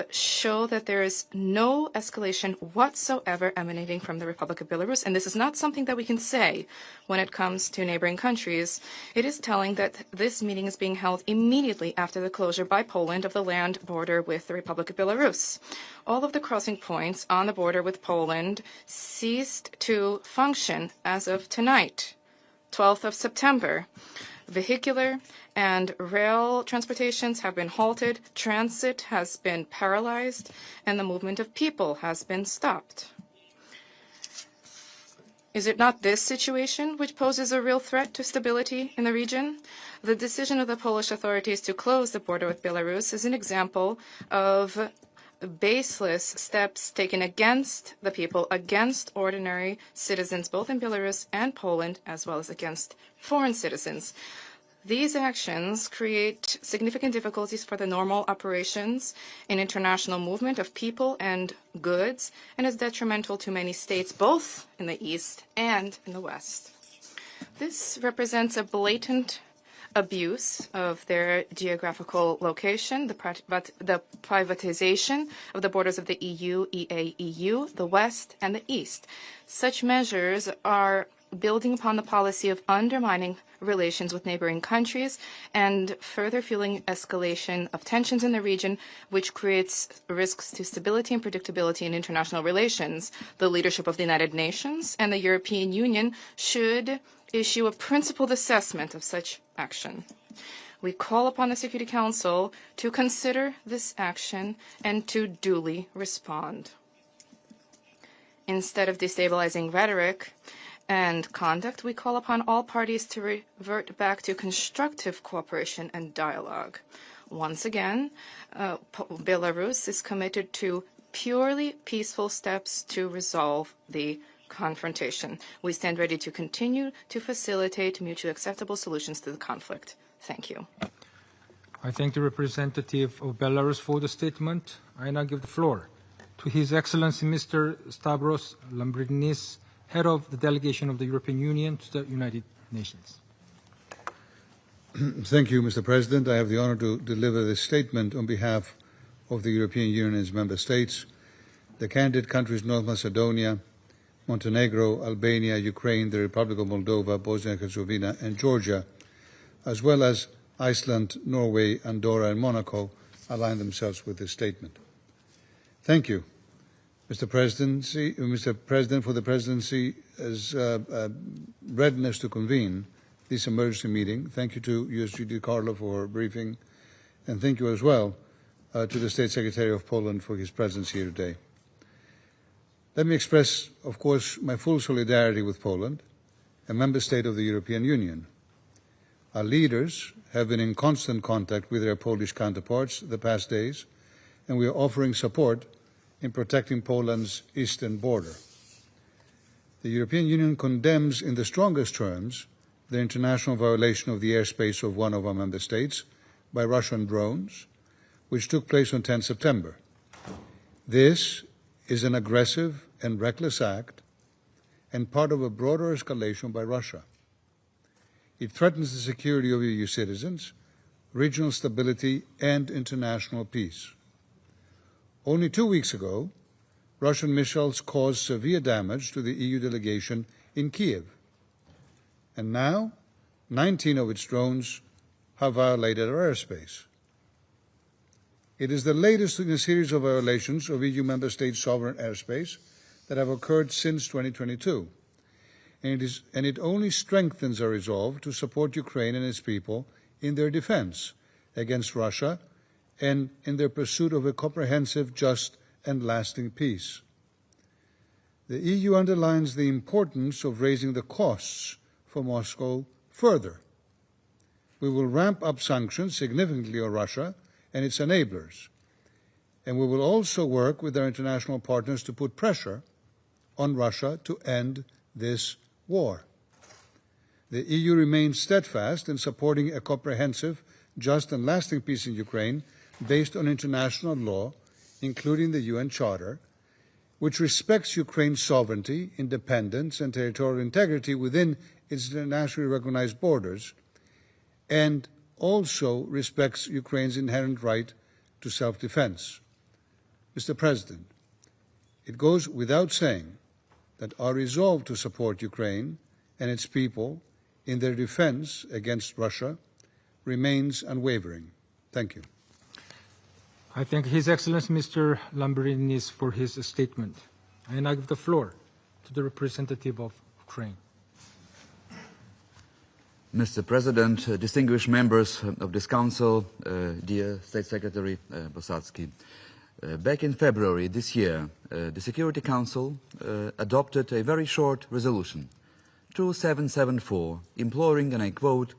show that there is no escalation whatsoever emanating from the Republic of Belarus, and this is not something that we can say when it comes to neighboring countries. It is telling that this meeting is being held immediately after the closure by Poland of the land border with the Republic of Belarus. All of the crossing points on the border with Poland ceased to function as of tonight, 12th of September. Vehicular and rail transportations have been halted, transit has been paralyzed, and the movement of people has been stopped. Is it not this situation which poses a real threat to stability in the region? The decision of the Polish authorities to close the border with Belarus is an example of baseless steps taken against the people, against ordinary citizens, both in Belarus and Poland, as well as against foreign citizens. These actions create significant difficulties for the normal operations in international movement of people and goods, and is detrimental to many states, both in the East and in the West. This represents a blatant abuse of their geographical location, the privatization of the borders of the EU, EA-EU, the West, and the East. Such measures are building upon the policy of undermining relations with neighboring countries and further fueling escalation of tensions in the region, which creates risks to stability and predictability in international relations. The leadership of the United Nations and the European Union should issue a principled assessment of such action. We call upon the Security Council to consider this action and to duly respond. Instead of destabilizing rhetoric and conduct, we call upon all parties to revert back to constructive cooperation and dialogue. Once again, Belarus is committed to purely peaceful steps to resolve the confrontation. We stand ready to continue to facilitate mutually acceptable solutions to the conflict. Thank you. I thank the representative of Belarus for the statement. I now give the floor to His Excellency Mr. Stavros Lambrinidis, Head of the Delegation of the European Union to the United Nations. Thank you, Mr. President. I have the honor to deliver this statement on behalf of the European Union and its member states, the candidate countries North Macedonia, Montenegro, Albania, Ukraine, the Republic of Moldova, Bosnia and Herzegovina, and Georgia, as well as Iceland, Norway, Andorra, and Monaco, align themselves with this statement. Thank you, Mr. President, for the Presidency's readiness to convene this emergency meeting. Thank you to USG DiCarlo for her briefing, and thank you as well to the State Secretary of Poland for his presence here today. Let me express, of course, my full solidarity with Poland, a member state of the European Union. Our leaders have been in constant contact with their Polish counterparts the past days, and we are offering support in protecting Poland's eastern border. The European Union condemns in the strongest terms the international violation of the airspace of one of our member states by Russian drones, which took place on 10 September. This is an aggressive and reckless act and part of a broader escalation by Russia. It threatens the security of EU citizens, regional stability, and international peace. Only 2 weeks ago, Russian missiles caused severe damage to the EU delegation in Kiev. And now, 19 of its drones have violated our airspace. It is the latest in a series of violations of EU member states' sovereign airspace that have occurred since 2022. And it only strengthens our resolve to support Ukraine and its people in their defense against Russia and in their pursuit of a comprehensive, just and lasting peace. The EU underlines the importance of raising the costs for Moscow further. We will ramp up sanctions significantly on Russia and its enablers, and we will also work with our international partners to put pressure on Russia to end this war. The EU remains steadfast in supporting a comprehensive, just and lasting peace in Ukraine based on international law, including the UN Charter, which respects Ukraine's sovereignty, independence, and territorial integrity within its internationally recognized borders, and also respects Ukraine's inherent right to self-defense. Mr. President, it goes without saying that our resolve to support Ukraine and its people in their defense against Russia remains unwavering. Thank you. I thank His Excellency Mr. Lambrinis for his statement. I now give the floor to the representative of Ukraine. Mr. President, distinguished members of this Council, dear State Secretary Bosatsky, back in February this year, the Security Council adopted a very short resolution, 2774, imploring, and I quote,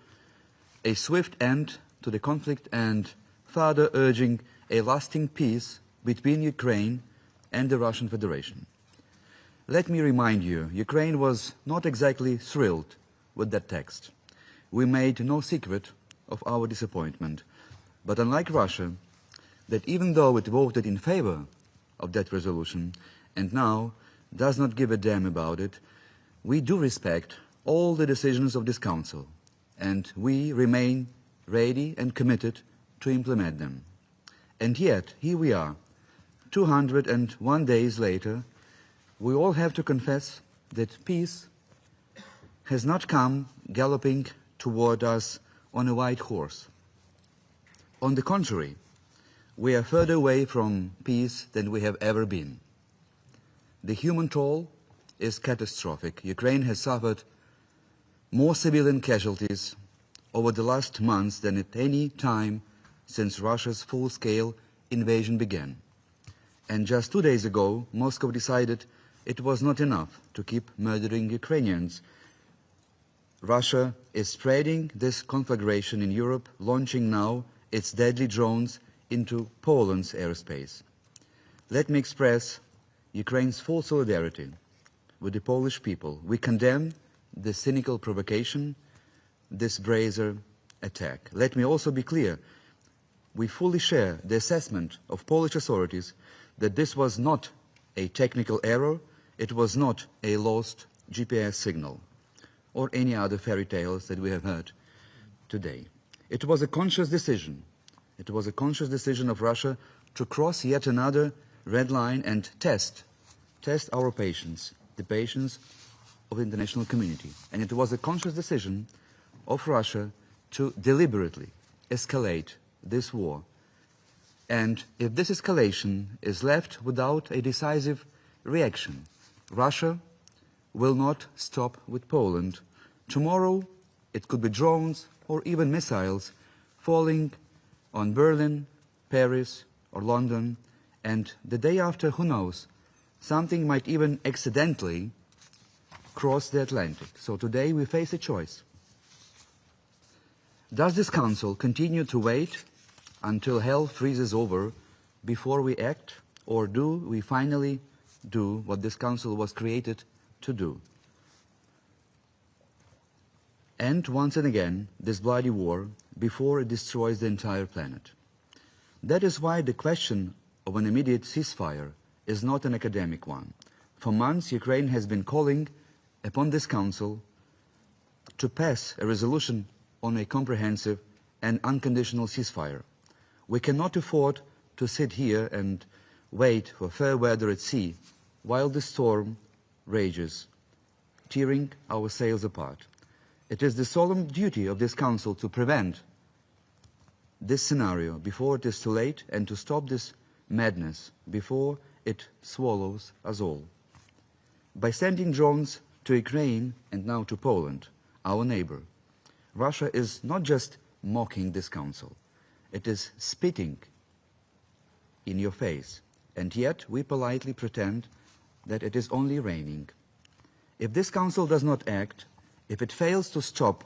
a swift end to the conflict and further urging a lasting peace between Ukraine and the Russian Federation. Let me remind you, Ukraine was not exactly thrilled with that text. We made no secret of our disappointment, but unlike Russia, that even though it voted in favor of that resolution and now does not give a damn about it, we do respect all the decisions of this Council, and we remain ready and committed to implement them. And yet, here we are, 201 days later, we all have to confess that peace has not come galloping toward us on a white horse. On the contrary, we are further away from peace than we have ever been. The human toll is catastrophic. Ukraine has suffered more civilian casualties over the last months than at any time since Russia's full-scale invasion began. And just 2 days ago, Moscow decided it was not enough to keep murdering Ukrainians. Russia is spreading this conflagration in Europe, launching now its deadly drones into Poland's airspace. Let me express Ukraine's full solidarity with the Polish people. We condemn this cynical provocation, this brazen attack. Let me also be clear, we fully share the assessment of Polish authorities that this was not a technical error, it was not a lost GPS signal, or any other fairy tales that we have heard today. It was a conscious decision. It was a conscious decision of Russia to cross yet another red line and test our patience, the patience of the international community. And it was a conscious decision of Russia to deliberately escalate this war. And if this escalation is left without a decisive reaction, Russia will not stop with Poland. Tomorrow, it could be drones or even missiles falling on Berlin, Paris, or London, and the day after, who knows, something might even accidentally cross the Atlantic. So today we face a choice. Does this Council continue to wait until hell freezes over before we act, or do we finally do what this Council was created to do? End once and again this bloody war before it destroys the entire planet. That is why the question of an immediate ceasefire is not an academic one. For months, Ukraine has been calling upon this Council to pass a resolution on a comprehensive and unconditional ceasefire. We cannot afford to sit here and wait for fair weather at sea while the storm rages, tearing our sails apart. It is the solemn duty of this Council to prevent this scenario before it is too late and to stop this madness before it swallows us all. By sending drones to Ukraine and now to Poland, our neighbor, Russia is not just mocking this Council, it is spitting in your face and yet we politely pretend that it is only raining. If this Council does not act, if it fails to stop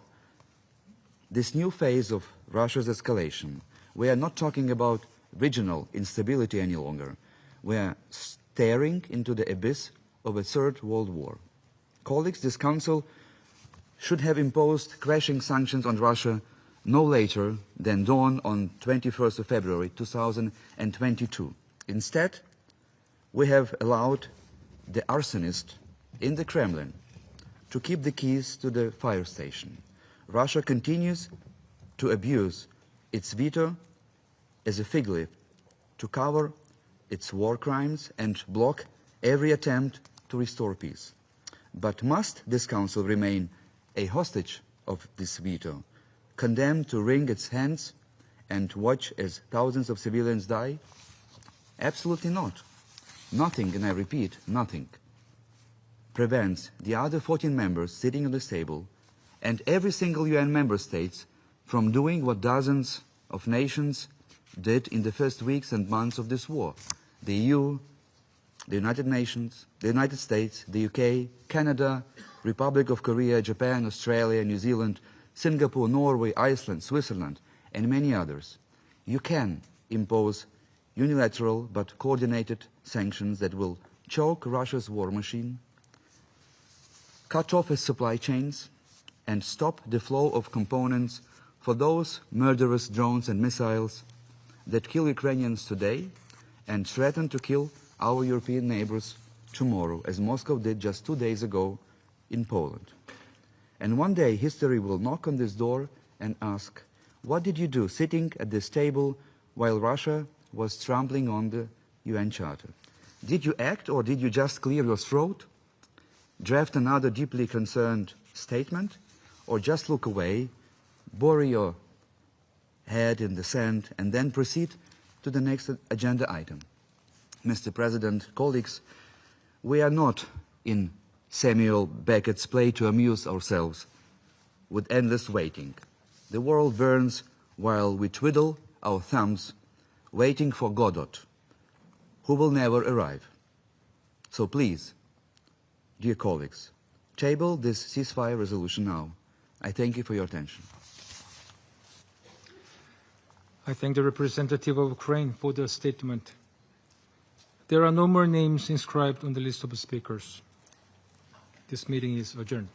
this new phase of Russia's escalation, we are not talking about regional instability any longer. We are staring into the abyss of a third world war. Colleagues, this Council should have imposed crashing sanctions on Russia no later than dawn on 21st of February 2022. Instead, we have allowed the arsonist in the Kremlin to keep the keys to the fire station. Russia continues to abuse its veto as a fig leaf to cover its war crimes and block every attempt to restore peace. But must this Council remain a hostage of this veto, condemned to wring its hands and watch as thousands of civilians die? Absolutely not. Nothing, and I repeat, nothing, prevents the other 14 members sitting at this table and every single UN member state from doing what dozens of nations did in the first weeks and months of this war. The EU, the United Nations, the United States, the UK, Canada, Republic of Korea, Japan, Australia, New Zealand, Singapore, Norway, Iceland, Switzerland, and many others. You can impose unilateral but coordinated sanctions that will choke Russia's war machine, cut off its supply chains, and stop the flow of components for those murderous drones and missiles that kill Ukrainians today and threaten to kill our European neighbors tomorrow, as Moscow did just 2 days ago in Poland. And one day history will knock on this door and ask, what did you do sitting at this table while Russia was trampling on the UN Charter? Did you act, or did you just clear your throat, draft another deeply concerned statement, or just look away, bury your head in the sand, and then proceed to the next agenda item? Mr. President, colleagues, we are not in Samuel Beckett's play to amuse ourselves with endless waiting. The world burns while we twiddle our thumbs, waiting for Godot, who will never arrive. So please, dear colleagues, table this ceasefire resolution now. I thank you for your attention. I thank the representative of Ukraine for the statement. There are no more names inscribed on the list of speakers. This meeting is adjourned.